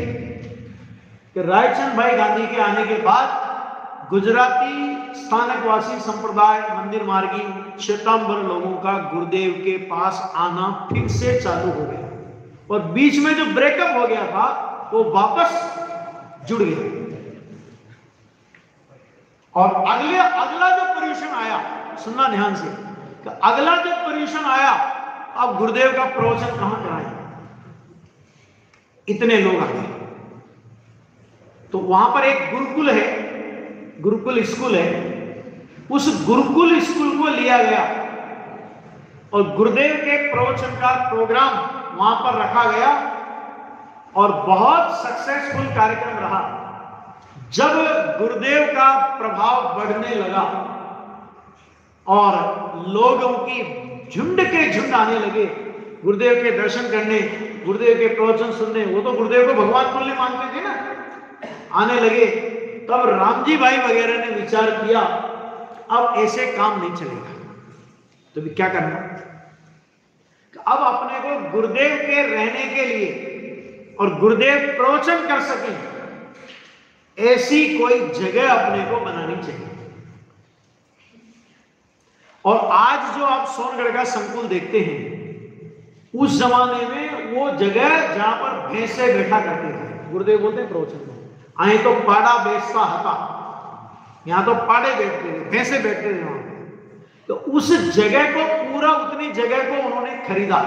Speaker 1: कि रायचंद भाई गांधी के आने के बाद गुजराती स्थानकवासी संप्रदाय, मंदिर मार्गी, श्वेतांबर लोगों का गुरुदेव के पास आना फिर से चालू हो गया। और बीच में जो ब्रेकअप हो गया था वो वापस जुड़ गया। और अगला जो पर्यूषण आया, सुनना ध्यान से, कि अगला जो पर्यूषण आया, अब गुरुदेव का प्रवचन कहां कराएं, इतने लोग आ गए। तो वहां पर एक गुरुकुल है, गुरुकुल स्कूल है, उस गुरुकुल स्कूल को लिया गया और गुरुदेव के प्रवचन का प्रोग्राम वहां पर रखा गया। और बहुत सक्सेसफुल कार्यक्रम रहा। जब गुरुदेव का प्रभाव बढ़ने लगा और लोगों की झुंड के झुंड आने लगे गुरुदेव के दर्शन करने, गुरुदेव के प्रवचन सुनने। वो तो गुरुदेव को भगवान तुल्य मानते थे ना, आने लगे। तब रामजी भाई वगैरह ने विचार किया अब ऐसे काम नहीं चलेगा, तो भी क्या करना, अब अपने को गुरुदेव के रहने के लिए और गुरुदेव प्रवचन कर सके ऐसी कोई जगह अपने को बनानी चाहिए। और आज जो आप सोनगढ़ का संकुल देखते हैं, उस जमाने में वो जगह जहां पर भैंसे बैठा करते थे, गुरुदेव बोलते हैं प्रवचन में, आए तो पाड़ा बेचता हता, यहां तो पाड़े बैठते थे, भैंसे बैठते थे वहां। तो उस जगह को, पूरा उतनी जगह को उन्होंने खरीदा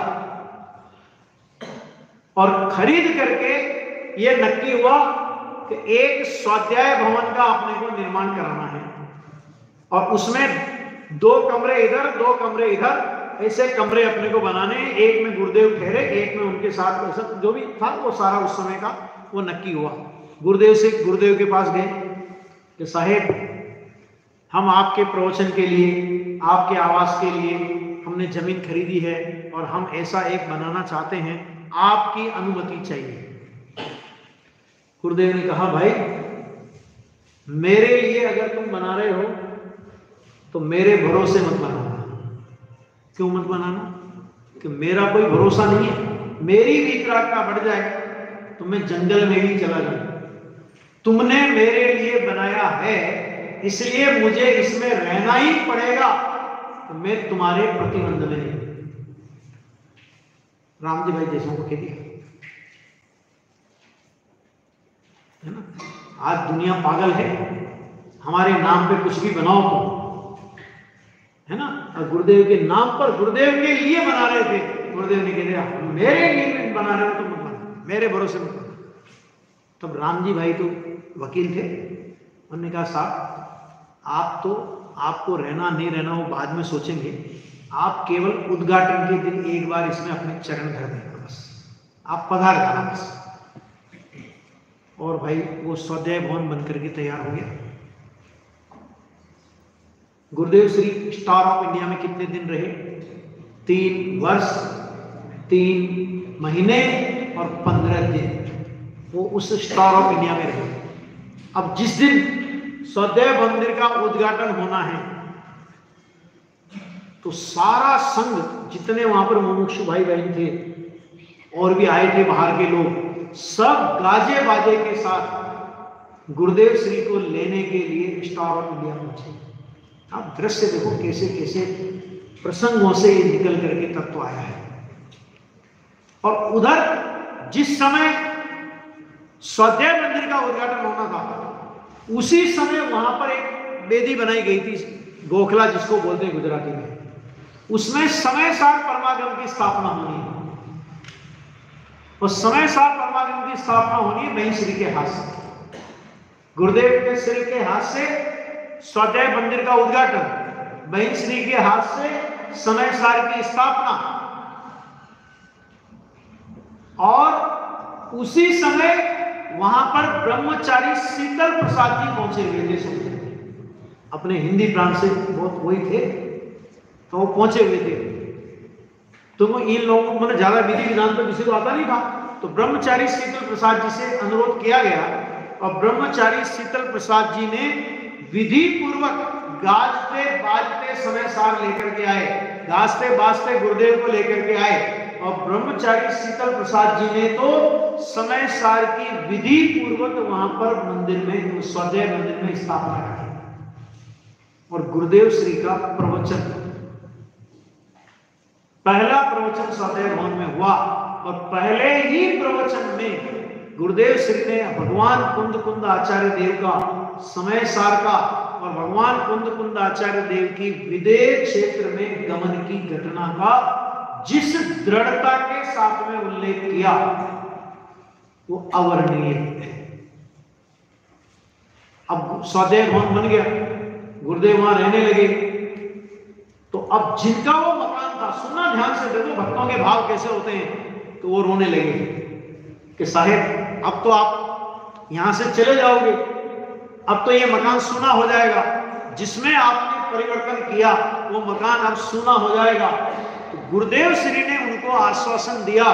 Speaker 1: और खरीद करके ये नक्की हुआ कि एक स्वाध्याय भवन का अपने को निर्माण कराना है और उसमें 2 कमरे इधर 2 कमरे इधर, ऐसे कमरे अपने को बनाने हैं। एक में गुरुदेव ठहरे, एक में उनके साथ, ऐसा जो भी था वो सारा उस समय का वो नक्की हुआ। गुरुदेव के पास गए कि साहेब, हम आपके प्रवचन के लिए, आपके आवास के लिए हमने जमीन खरीदी है और हम ऐसा एक बनाना चाहते हैं, आपकी अनुमति चाहिए। गुरुदेव ने कहा भाई, मेरे लिए अगर तुम बना रहे हो तो मेरे भरोसे मत बनाना। क्यों मत बनाना? कि मेरा कोई भरोसा नहीं है, मेरी वितरागता बढ़ जाए तो मैं जंगल में ही चला जाऊं। तुमने मेरे लिए बनाया है, इसलिए मुझे इसमें रहना ही पड़ेगा, तो मैं तुम्हारे प्रतिबंध में नहीं। रामजी भाई जैसों को कह दिया है ना। आज दुनिया पागल है, हमारे नाम पे कुछ भी बनाओ तो, है ना। और गुरुदेव के नाम पर, गुरुदेव के लिए बना रहे थे, गुरुदेव ने कह दिया मेरे लिए बना रहे हो तो मत बना, मेरे भरोसे मत बना। तब रामजी भाई तो वकील थे, उन्होंने कहा साहब, आप तो, आपको रहना नहीं रहना वो बाद में सोचेंगे, आप केवल उद्घाटन के दिन एक बार इसमें अपने चरण धर देना, बस आप पधार जाना बस। और भाई वो स्वाध्याय भवन बनकर के तैयार हो गया। गुरुदेव श्री स्टार ऑफ इंडिया में कितने दिन रहे? 3 वर्ष 3 महीने और 15 दिन वो उस स्टार ऑफ इंडिया में रहे। अब जिस दिन स्वाध्याय मंदिर का उद्घाटन होना है तो सारा संघ, जितने वहां पर मुमुक्षु भाई बहन थे और भी आए थे बाहर के लोग, सब गाजे बाजे के साथ गुरुदेव श्री को लेने के लिए स्टार ऑफ इंडिया पहुंचे। आप दृश्य देखो कैसे कैसे प्रसंगों से ये निकल करके तत्व आया है। और उधर जिस समय स्वाध्याय मंदिर का उद्घाटन होना था, उसी समय वहां पर एक वेदी बनाई गई थी, गोखला जिसको बोलते हैं गुजराती में। उसमें समय सार परमागम की स्थापना होनी है और समय सार परमागम की स्थापना होनी है वहीं श्री के हाथ से, गुरुदेव के श्री के हाथ से स्वाध्याय मंदिर का उद्घाटन, वहीं श्री के हाथ से समय सार की स्थापना। और उसी समय वहां पर ब्रह्मचारी शीतल प्रसाद जी पहुंचे हुए थे, अपने हिंदी प्रांत से बहुत वही थे, तो वो पहुंचे हुए थे। तो वो इन लोगों को, मतलब ज्यादा विधि विधान तो किसी को आता नहीं था, तो ब्रह्मचारी शीतल प्रसाद जी से अनुरोध किया गया और ब्रह्मचारी शीतल प्रसाद जी ने विधि पूर्वक गाजते बाजते समय सार लेकर के आए, गाजते बाजते गुरुदेव को लेकर के आए। और ब्रह्मचारी शीतल प्रसाद जी ने तो समय सार की विधि पूर्वक वहां पर मंदिर में, स्वाध्याय मंदिर में स्थापना की। और गुरुदेव श्री का प्रवचन, पहला प्रवचन स्वाध्याय भवन में हुआ और पहले ही प्रवचन में गुरुदेव श्री ने भगवान कुंद कुंद आचार्य देव का, समय सार का और भगवान कुंद कुंद आचार्य देव की विदेह क्षेत्र में गमन की घटना का जिस दृढ़ता के साथ में उल्लेख किया वो अवर्णनीय है। अब स्वाध्याय भवन बन गया, गुरुदेव वहां रहने लगे, तो अब जिनका वो मकान था, सुनना ध्यान से, देखो भक्तों के भाव कैसे होते हैं, तो वो रोने लगे कि साहेब अब तो आप यहां से चले जाओगे, अब तो ये मकान सूना हो जाएगा, जिसमें आपने परिवर्तन किया वो मकान अब सूना हो जाएगा। तो गुरुदेव श्री ने उनको आश्वासन दिया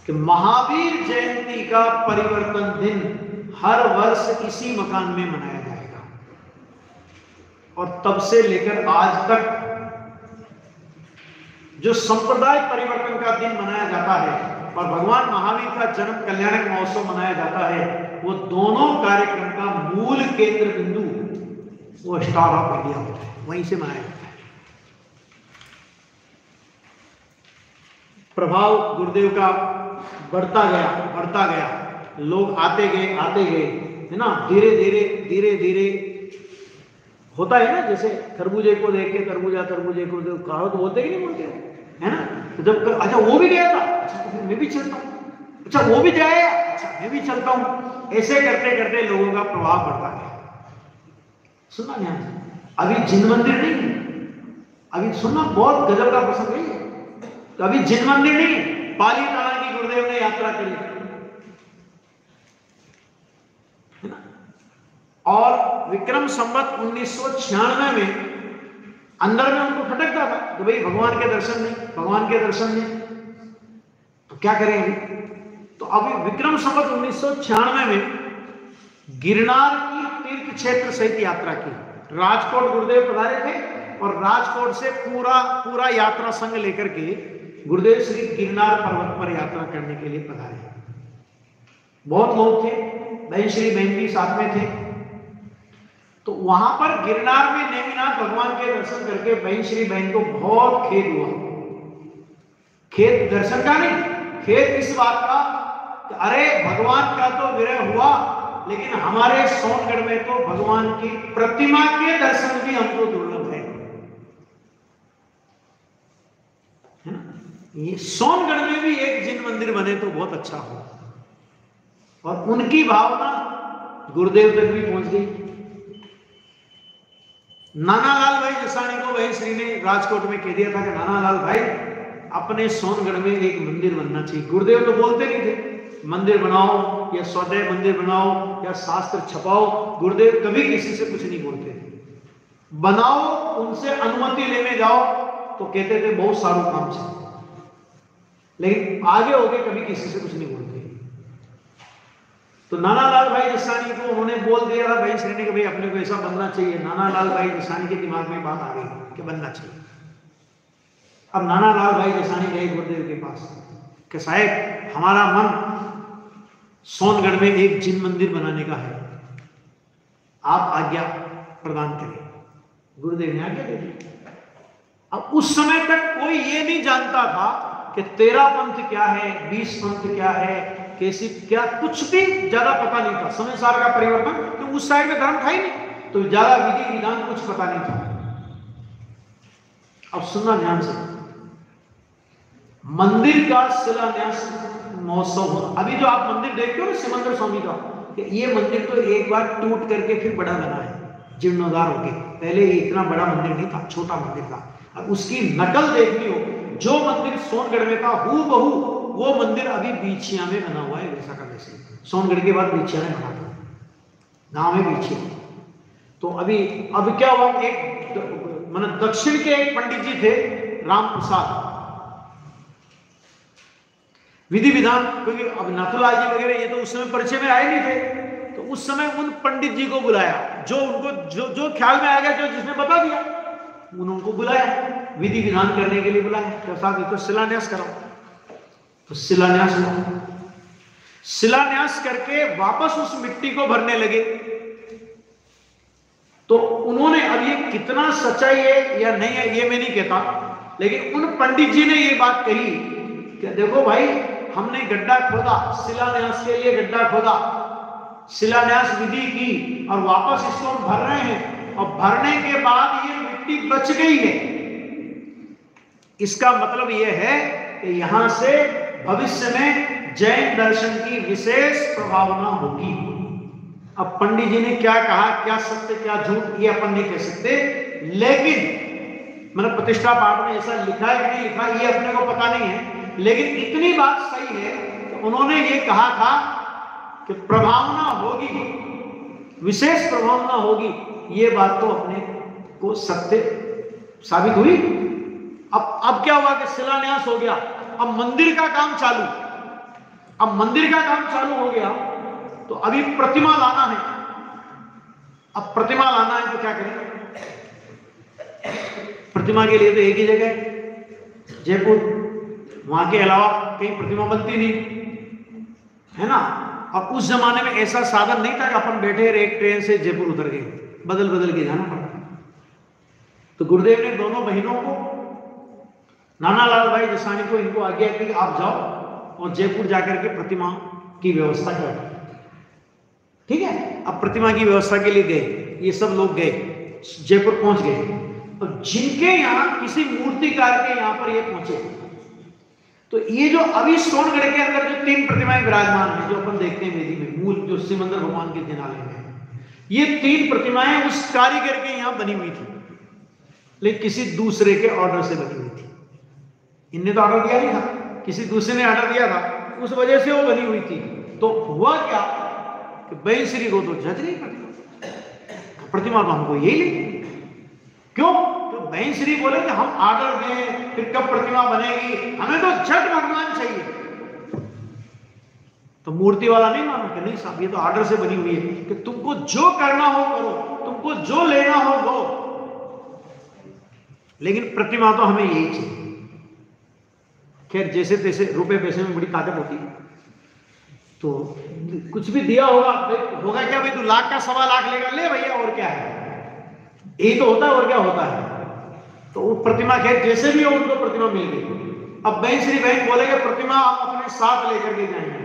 Speaker 1: कि महावीर जयंती का परिवर्तन दिन हर वर्ष इसी मकान में मनाया जाएगा। और तब से लेकर आज तक जो संप्रदाय परिवर्तन का दिन मनाया जाता है और भगवान महावीर का जन्म कल्याणक महोत्सव मनाया जाता है, वो दोनों कार्यक्रम का मूल केंद्र बिंदु वो स्टार ऑफ इंडिया होता है, वहीं से मनाया जाता है। प्रभाव गुरुदेव का बढ़ता गया, लोग आते गए, है ना, धीरे धीरे होता है ना, जैसे खरबूजे को देख के तरबूजा, तरबूजे को कहावत बोलते ही नहीं बोलते, है ना। तो जब अच्छा वो भी गया था, अच्छा तो फिर मैं भी चलता हूँ, अच्छा वो भी जाएगा, अच्छा मैं भी चलता हूँ, ऐसे करते करते लोगों का प्रभाव बढ़ता गया। सुनना ध्यान से, अभी जिन मंदिर नहीं है, अभी सुनना बहुत गजब का प्रसंग नहीं है, तो अभी जिन मंदिर नहीं है, पाली ताना की गुरुदेव ने यात्रा करी, है ना। और विक्रम संवत 1996 में अंदर में उनको खटकता था कि भाई भगवान के दर्शन नहीं, तो क्या करेंगे। तो अभी विक्रम संवत 1996 में गिरनार की तीर्थ क्षेत्र सहित यात्रा की, राजकोट गुरुदेव पधारे थे और राजकोट से पूरा यात्रा संघ लेकर के गुरुदेव श्री गिरनार पर्वत पर यात्रा करने के लिए पधारे। बहुत लोग थे, बहन श्री बहन भी साथ में थे। तो वहां पर गिरनार में नेमिनाथ भगवान के दर्शन करके बहन श्री बहन को बहुत खेद हुआ। खेद दर्शन का नहीं, खेद इस बात का कि अरे भगवान का तो विरह हुआ, लेकिन हमारे सोनगढ़ में तो भगवान की प्रतिमा के दर्शन भी हमको दुर्लभ है। ये सोनगढ़ में भी एक जिन मंदिर बने तो बहुत अच्छा हो। और उनकी भावना गुरुदेव तक भी पहुंच गई। नानालाल भाई जसानी को वही श्री ने राजकोट में कह दिया था कि नानालाल भाई अपने सोनगढ़ में एक मंदिर बनना चाहिए। गुरुदेव तो बोलते नहीं थे मंदिर बनाओ या स्वदेव मंदिर बनाओ या शास्त्र छपाओ, गुरुदेव कभी किसी से कुछ नहीं बोलते थे। बनाओ, उनसे अनुमति लेने जाओ तो कहते थे बहुत सारा काम चाहिए, लेकिन आगे होके कभी किसी से कुछ नहीं बोलते। तो नानालाल भाई जसानी को उन्होंने बोल दिया था भाई श्री ने कि भाई अपने को ऐसा बनना चाहिए। नानालाल भाई जसानी के दिमाग में बात आ गई कि बनना चाहिए। अब नानालाल भाई जसानी गए गुरुदेव के पास कि साहब हमारा मन सोनगढ़ में एक जिन मंदिर बनाने का है, आप आज्ञा प्रदान करें। गुरुदेव ने आज्ञा दे दी। अब उस समय तक कोई ये नहीं जानता था कि 13 पंथ क्या है, 20 पंथ क्या है, कैसी क्या, कुछ भी ज्यादा पता नहीं था। समय सार का परिवर्तन, तो उस साइड में धर्म था ही नहीं, तो ज्यादा विधि विधान कुछ पता नहीं था। अब सुनना ध्यान से, मंदिर का शिलान्यास महोत्सव हो। अभी जो आप मंदिर देखते हो ना सिमंदर स्वामी का, ये मंदिर तो एक बार टूट करके फिर बड़ा बना है, जीर्णोद्धार होके। पहले ये इतना बड़ा मंदिर नहीं था, छोटा मंदिर था। अब उसकी नकल देखनी हो, जो मंदिर सोनगढ़ में था हूबहू वो मंदिर अभी बीछिया में बना हुआ है, वैसा का वैसे। सोनगढ़ के बाद बीछिया में बना था, नाम है बीछिया। तो अब क्या हुआ, एक मतलब दक्षिण के एक पंडित जी थे राम प्रसाद, विधि विधान, क्योंकि अब नाथुलाल जी वगैरह ये तो उस समय परिचय में आए नहीं थे, तो उस समय उन पंडित जी को बुलाया, जो उनको जो ख्याल में आ गया, जो जिसने बता दिया, उनको बुलाया, विधि विधान करने के लिए बुलाया। प्रसाद तो शिलान्यास कराओ। तो शिलान्यास हुआ, शिलान्यास करके वापस उस मिट्टी को भरने लगे। तो उन्होंने, अब ये कितना सच्चाई है या नहीं है ये मैं नहीं कहता, लेकिन उन पंडित जी ने ये बात कही कि देखो भाई, हमने गड्ढा खोदा, शिलान्यास के लिए गड्ढा खोदा, शिलान्यास विधि की और वापस इसको हम भर रहे हैं, और भरने के बाद ये मिट्टी बच गई है। इसका मतलब यह है कि यहां से भविष्य में जैन दर्शन की विशेष प्रभावना होगी। अब पंडित जी ने क्या कहा, क्या सत्य क्या झूठ, ये अपन नहीं कह सकते, लेकिन मतलब प्रतिष्ठा पाठ में ऐसा लिखा है कि नहीं लिखा ये अपने को पता नहीं है, लेकिन इतनी बात सही है कि उन्होंने ये कहा था कि प्रभावना होगी, विशेष प्रभावना होगी। ये बात तो अपने को सत्य साबित हुई। अब क्या हुआ कि शिलान्यास हो गया, अब मंदिर का काम चालू। अब मंदिर का काम चालू हो गया तो अभी प्रतिमा लाना है। अब प्रतिमा लाना है तो क्या करें? प्रतिमा के लिए तो एक ही जगह है जयपुर, वहां के अलावा कहीं प्रतिमा बनती नहीं है ना। और उस जमाने में ऐसा साधन नहीं था कि अपन बैठे रहे एक ट्रेन से जयपुर उतर गए, बदल बदल के जाना पड़ा। तो गुरुदेव ने दोनों बहनों को, नाना लाल भाई जसानी को, इनको आज्ञा की आप जाओ और जयपुर जाकर के प्रतिमा की व्यवस्था करो। ठीक है, अब प्रतिमा की व्यवस्था के लिए गए, ये सब लोग गए, जयपुर पहुंच गए। और जिनके यहां किसी मूर्तिकार के यहां पर ये पहुंचे, तो ये जो अभी सोनगढ़ के अंदर जो 3 प्रतिमाएं विराजमान हैं, जो अपन देखते हैं वेदी में, मूल जो सिमंदर भगवान के जिनालय में, ये 3 प्रतिमाएं उस कारीगर के यहां बनी हुई थी, लेकिन किसी दूसरे के ऑर्डर से बनी हुई थी। इनने तो ऑर्डर दिया नहीं था, किसी दूसरे ने ऑर्डर दिया था, उस वजह से वो बनी हुई थी। तो हुआ क्या कि बहन श्री को तो जज नहीं प्रतिमा, प्रतिमा तो हमको यही ले। क्यों? तो बहन श्री बोले कि हम ऑर्डर दें, फिर कब प्रतिमा बनेगी, हमें तो झट भगवान चाहिए। तो मूर्ति वाला नहीं मानो कि नहीं साहब ये तो ऑर्डर से बनी हुई है, कि तुमको जो करना हो करो, तुमको जो लेना हो दो, लेकिन प्रतिमा तो हमें यही चाहिए। खैर जैसे तैसे रुपए पैसे में बड़ी ताकत होती है, तो कुछ भी दिया होगा क्या भाई, तू लाख का 1.25 लाख लेगा, ले भैया और क्या है, यही तो होता है और क्या होता है। तो वो प्रतिमा खैर जैसे भी हो उनको प्रतिमा मिल गई। अब बहन श्री बहन बोलेगा प्रतिमा हम अपने साथ लेकर के जाएंगे,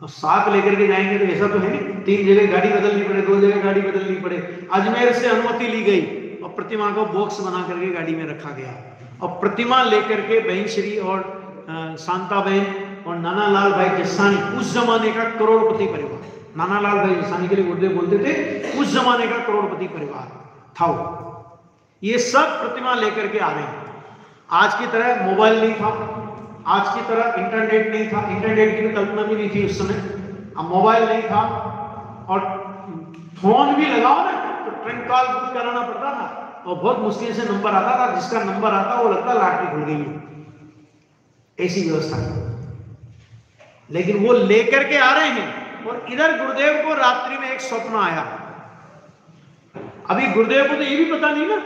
Speaker 1: और साथ लेकर के जाएंगे तो ऐसा तो है नहीं 3 जगह गाड़ी बदलनी पड़े, 2 जगह गाड़ी बदलनी पड़े। अजमेर से अनुमति ली गई और प्रतिमा को बॉक्स बना करके गाड़ी में रखा गया, और प्रतिमा लेकर के बहन श्री और शांता बहन और नाना लाल भाई जसानी, उस जमाने का करोड़पति परिवार, नाना लाल भाई जसानी के लिए गुरुदेव बोलते थे उस जमाने का करोड़पति परिवार था वो, ये सब प्रतिमा लेकर के आ रहे हैं। आज की तरह मोबाइल नहीं था, आज की तरह इंटरनेट नहीं था, इंटरनेट की कल्पना भी नहीं थी उस समय। अब मोबाइल नहीं था, और फोन भी लगाओ ना तो ट्रेन कॉल बुक कराना पड़ता था, और बहुत मुश्किल से नंबर आता था, जिसका नंबर आता वो लगता लॉटरी खुल गई है, ऐसी व्यवस्था थी। लेकिन वो लेकर के आ रहे हैं, और इधर गुरुदेव को रात्रि में एक स्वप्न आया। अभी गुरुदेव को तो ये भी पता नहीं ना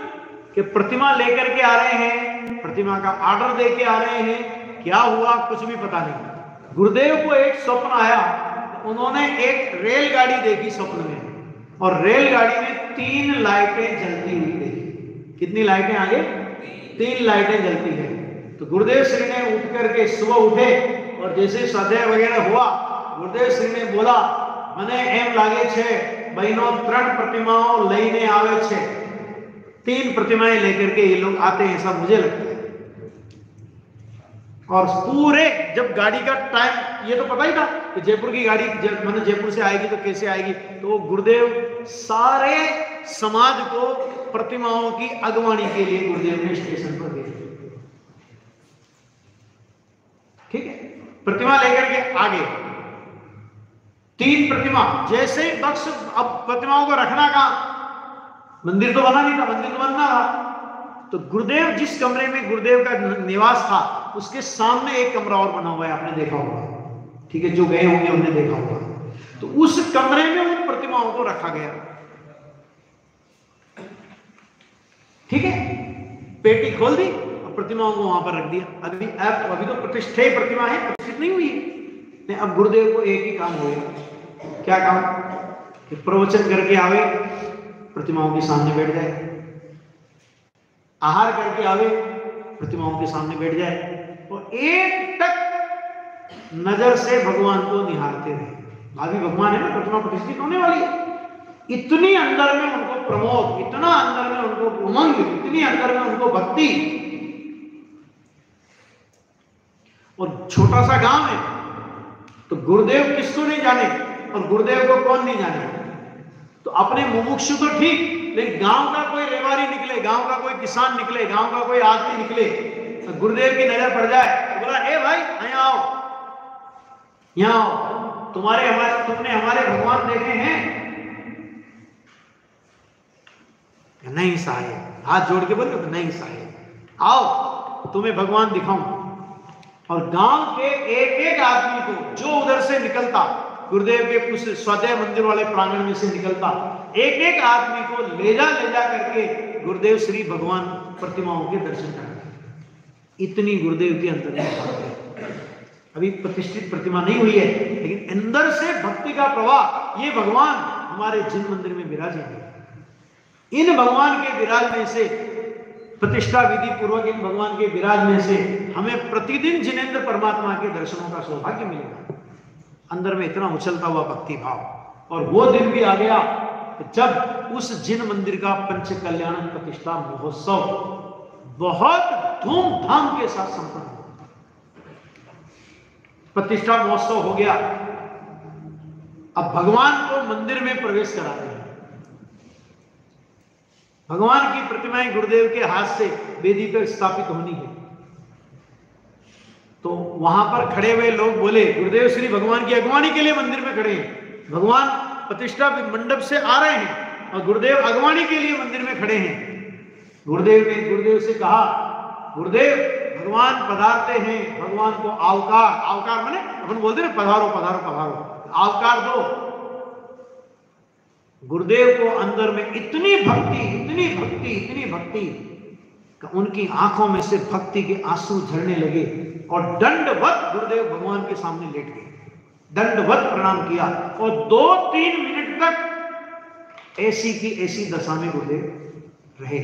Speaker 1: कि प्रतिमा लेकर के आ रहे हैं, प्रतिमा का ऑर्डर दे के आ रहे हैं, क्या हुआ कुछ भी पता नहीं। गुरुदेव को एक स्वप्न आया, उन्होंने एक रेलगाड़ी देखी स्वप्न में, और रेलगाड़ी में 3 लाइटें जलती हुई देखी। कितनी लाइटें आगे? 3 लाइटें जलती है। तो गुरुदेव श्री ने उठ करके सुबह उठे, और जैसे स्वाध्याय वगैरह हुआ, गुरुदेव श्री ने बोला મને એમ લાગે છે બહેનો 3 प्रतिमाओं લઈને આવે છે, 3 प्रतिमाएं लेकर के ये लोग आते हैं, ऐसा मुझे लगता है। और पूरे जब गाड़ी का टाइम, ये तो पता ही था कि जयपुर की गाड़ी मैंने जयपुर से आएगी तो कैसे आएगी, तो गुरुदेव सारे समाज को प्रतिमाओं की अगवानी के लिए गुरुदेव ने स्टेशन पर भेज। ठीक है, प्रतिमा लेकर के आगे 3 प्रतिमा, जैसे ही बक्स, अब प्रतिमाओं को रखना कहां, मंदिर तो बना नहीं था, मंदिर तो बनना था। तो गुरुदेव जिस कमरे में गुरुदेव का निवास था, उसके सामने एक कमरा और बना हुआ है, आपने देखा होगा, ठीक है, जो गए होंगे उन्होंने देखा होगा। तो उस कमरे में उन प्रतिमाओं को रखा गया। ठीक है, पेटी खोल दी और प्रतिमाओं को वहां पर रख दिया। अभी तो प्रतिष्ठित प्रतिमा है, प्रतिष्ठित नहीं हुई है। अब गुरुदेव को एक ही काम हो गया, क्या काम, कि प्रवचन करके आवे, प्रतिमाओं के सामने बैठ जाए, आहार करके आवे, प्रतिमाओं के सामने बैठ जाए, और एक टक नजर से भगवान को निहारते रहे। भावी भगवान है ना, प्रतिमा प्रतिष्ठित होने वाली है। इतनी अंदर में उनको प्रमोद, इतना अंदर में उनको उमंग, इतनी अंदर में उनको भक्ति। और छोटा सा गांव है, तो गुरुदेव किसको नहीं जाने, और गुरुदेव को कौन नहीं जाने। तो अपने मुमुक्षु तो ठीक, लेकिन गांव का कोई रेवारी निकले, गांव का कोई किसान निकले, गांव का कोई आदमी निकले, तो गुरुदेव की नजर पड़ जाए, तो बोला ए भाई यहाँ आओ, यहाँ आओ, तुमने हमारे भगवान देखे हैं? नहीं साहेब, हाथ जोड़ के बोले तो नहीं साहेब, आओ तुम्हें भगवान दिखाऊं। और गांव के एक एक आदमी को जो उधर से निकलता, गुरुदेव के उस स्वाध्याय मंदिर वाले प्रांगण में से निकलता, एक एक आदमी को ले जा करके गुरुदेव श्री भगवान प्रतिमाओं के दर्शन कराते। इतनी गुरुदेव के अंदर में भक्ति है। अभी प्रतिष्ठित प्रतिमा नहीं हुई है, लेकिन अंदर से भक्ति का प्रवाह, ये भगवान हमारे जिन मंदिर में विराजे हैं, इन भगवान के विराजने से, प्रतिष्ठा विधि पूर्वक इन भगवान के विराजने से हमें प्रतिदिन जिनेंद्र परमात्मा के दर्शनों का सौभाग्य मिलेगा। अंदर में इतना उछलता हुआ भक्ति भाव। और वो दिन भी आ गया जब उस जिन मंदिर का पंच कल्याण प्रतिष्ठा महोत्सव बहुत धूमधाम के साथ संपन्न हुआ। प्रतिष्ठा महोत्सव हो गया। अब भगवान को मंदिर में प्रवेश कराते हैं। भगवान की प्रतिमाएं गुरुदेव के हाथ से वेदी पर स्थापित होनी है। तो वहां पर खड़े हुए लोग बोले, गुरुदेव श्री भगवान की अगवानी के लिए मंदिर में खड़े हैं, भगवान प्रतिष्ठा मंडप से आ रहे हैं और गुरुदेव अगवानी के लिए मंदिर में खड़े हैं। गुरुदेव ने गुरुदेव से कहा, गुरुदेव भगवान पधारते हैं, भगवान को आवकार, आवकार माने अपन बोलते हैं पधारो पधारो पधारो, आवकार दो। गुरुदेव को अंदर में इतनी भक्ति, इतनी भक्ति, इतनी भक्ति, उनकी आंखों में से भक्ति के आंसू झरने लगे और दंडवत गुरुदेव भगवान के सामने लेट गए, दंडवत प्रणाम किया और 2-3 मिनट तक ऐसी की ऐसी दशा में गुरुदेव रहे।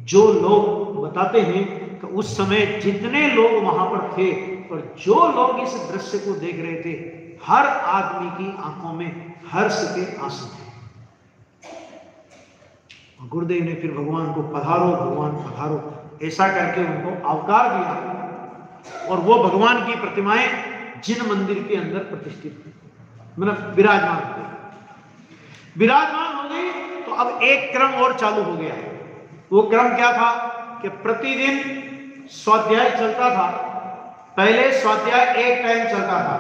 Speaker 1: जो लोग बताते हैं कि उस समय जितने लोग वहां पर थे और जो लोग इस दृश्य को देख रहे थे, हर आदमी की आंखों में हर्ष के आंसू थे। गुरुदेव ने फिर भगवान को पधारो भगवान पधारो ऐसा करके उनको आवकार दिया और वो भगवान की प्रतिमाएं जिन मंदिर के अंदर प्रतिष्ठित थी, मतलब विराजमान हो गई। विराजमान हो गई तो अब एक क्रम और चालू हो गया। वो क्रम क्या था कि प्रतिदिन स्वाध्याय चलता था। पहले स्वाध्याय एक टाइम चलता था।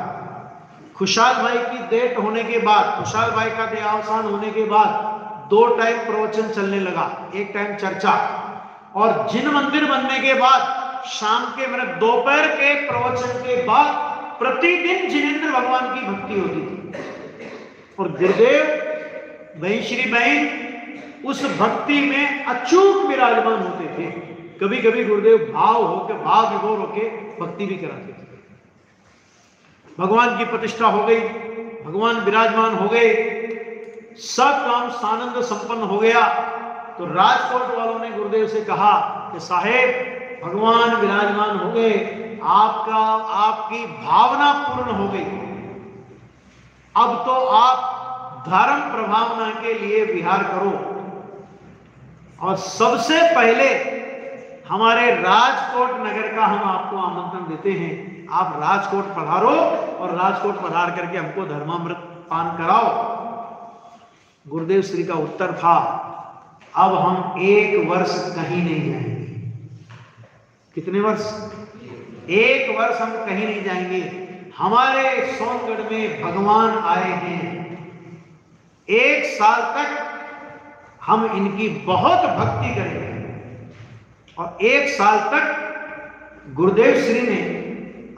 Speaker 1: खुशहाल भाई की डेथ होने के बाद, खुशहाल भाई का देहावसान होने के बाद 2 टाइम प्रवचन चलने लगा, एक टाइम चर्चा। और जिन मंदिर बनने के बाद शाम के मतलब दोपहर के प्रवचन के बाद प्रतिदिन जिनेंद्र भगवान की भक्ति होती थी। और गुरुदेव वही श्री बहन उस भक्ति में अचूक विराजमान होते थे। कभी कभी गुरुदेव भाव विभोर होके भक्ति भी कराते थे। भगवान की प्रतिष्ठा हो गई, भगवान विराजमान हो गए, सब काम सानंद संपन्न हो गया। तो राजकोट वालों ने गुरुदेव से कहा कि साहेब भगवान विराजमान हो गए, आपकी भावना पूर्ण हो गई, अब तो आप धर्म प्रभावना के लिए विहार करो। और सबसे पहले हमारे राजकोट नगर का हम आपको आमंत्रण देते हैं, आप राजकोट पधारो और राजकोट पधार करके हमको धर्मामृत पान कराओ। गुरुदेव श्री का उत्तर था, अब हम 1 वर्ष कहीं नहीं जाएंगे। कितने वर्ष? 1 वर्ष हम कहीं नहीं जाएंगे। हमारे सोनगढ़ में भगवान आए हैं, 1 साल तक हम इनकी बहुत भक्ति करेंगे। और 1 साल तक गुरुदेव श्री ने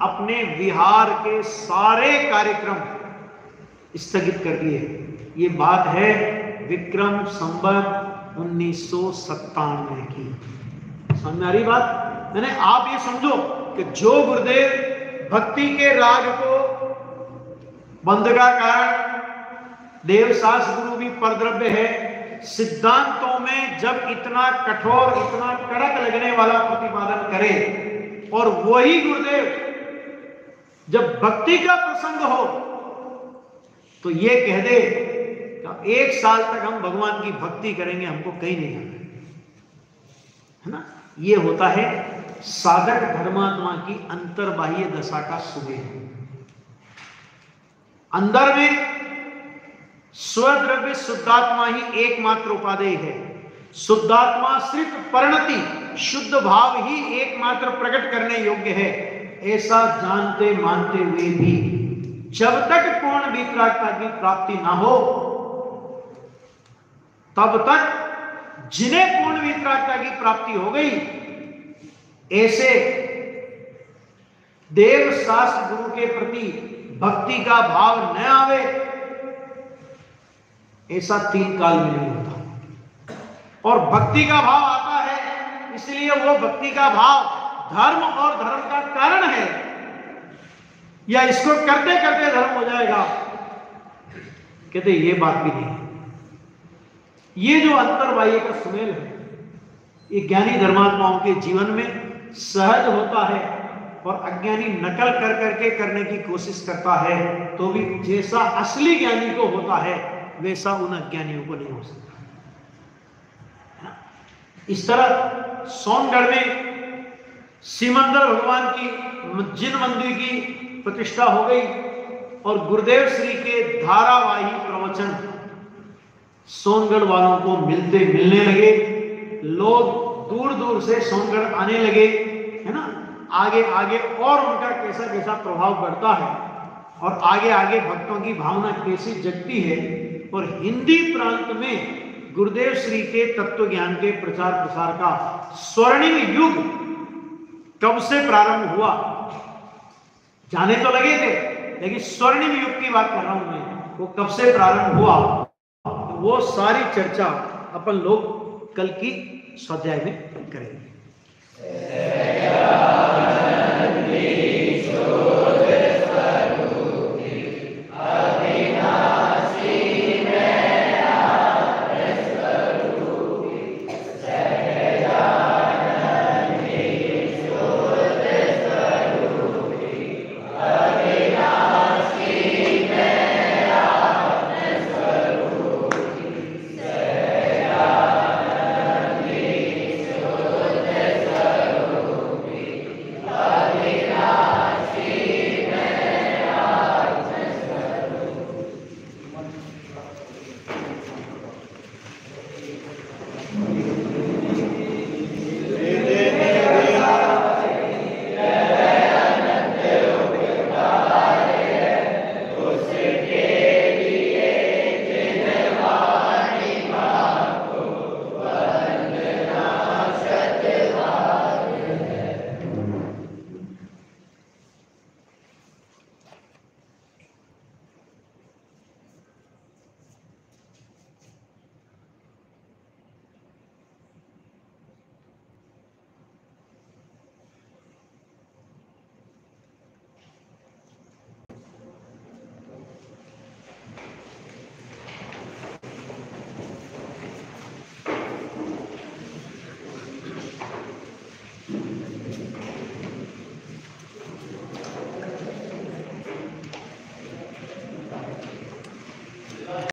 Speaker 1: अपने विहार के सारे कार्यक्रम स्थगित कर दिए। ये बात है विक्रम संवत 1997 की। समझ में आ रही बात? मैंने आप ये समझो कि जो गुरुदेव भक्ति के राग को बंध का कारण, देवशास गुरु भी परद्रव्य है, सिद्धांतों में जब इतना कठोर, इतना कड़क लगने वाला प्रतिपादन करे, और वही गुरुदेव जब भक्ति का प्रसंग हो तो ये कह दे 1 साल तक हम भगवान की भक्ति करेंगे, हमको कहीं नहीं जाना है ना। ये होता है साधक धर्मात्मा की अंतर्बाह्य दशा का सुमेर। अंदर में स्वद्रव्य शुद्धात्मा ही एकमात्र उपादेय है। शुद्धात्मा सिर्फ परिणति, शुद्ध भाव ही एकमात्र प्रकट करने योग्य है। ऐसा जानते मानते हुए भी जब तक पूर्ण वितरागता की प्राप्ति ना हो, तब तक जिन्हें पूर्ण वितरागता की प्राप्ति हो गई, ऐसे देव शास्त्र गुरु के प्रति भक्ति का भाव न आवे, ऐसा 3 काल में नहीं होता। और भक्ति का भाव आता है, इसलिए वो भक्ति का भाव धर्म और धर्म का कारण है, या इसको करते करते धर्म हो जाएगा, कहते ये बात भी नहीं है। ये जो अंतर्बाह्य का सुमेल है, ये ज्ञानी धर्मात्माओं के जीवन में सहज होता है, और अज्ञानी नकल कर करके करने की कोशिश करता है, तो भी जैसा असली ज्ञानी को होता है वैसा उन अज्ञानियों को नहीं हो सकता। इस तरह सोनगढ़ में सिमंदर भगवान की जिन मंदिर की प्रतिष्ठा हो गई, और गुरुदेव श्री के धारावाही प्रवचन सोनगढ़ वालों को मिलने लगे, लोग दूर दूर से सोनगढ़ आने लगे, है ना। आगे आगे और उनका कैसा कैसा प्रभाव बढ़ता है, और आगे आगे भक्तों की भावना कैसी जगती है। और हिंदी प्रांत में गुरुदेव श्री के तत्व ज्ञान के प्रचार प्रसार का स्वर्णिम युग कब से प्रारंभ हुआ, जाने तो लगे थे, लेकिन स्वर्णिम युग की बात कर रहा हूं मैं, वो कब से प्रारंभ हुआ, वो सारी चर्चा अपन लोग कल की स्वाध्याय में करेंगे।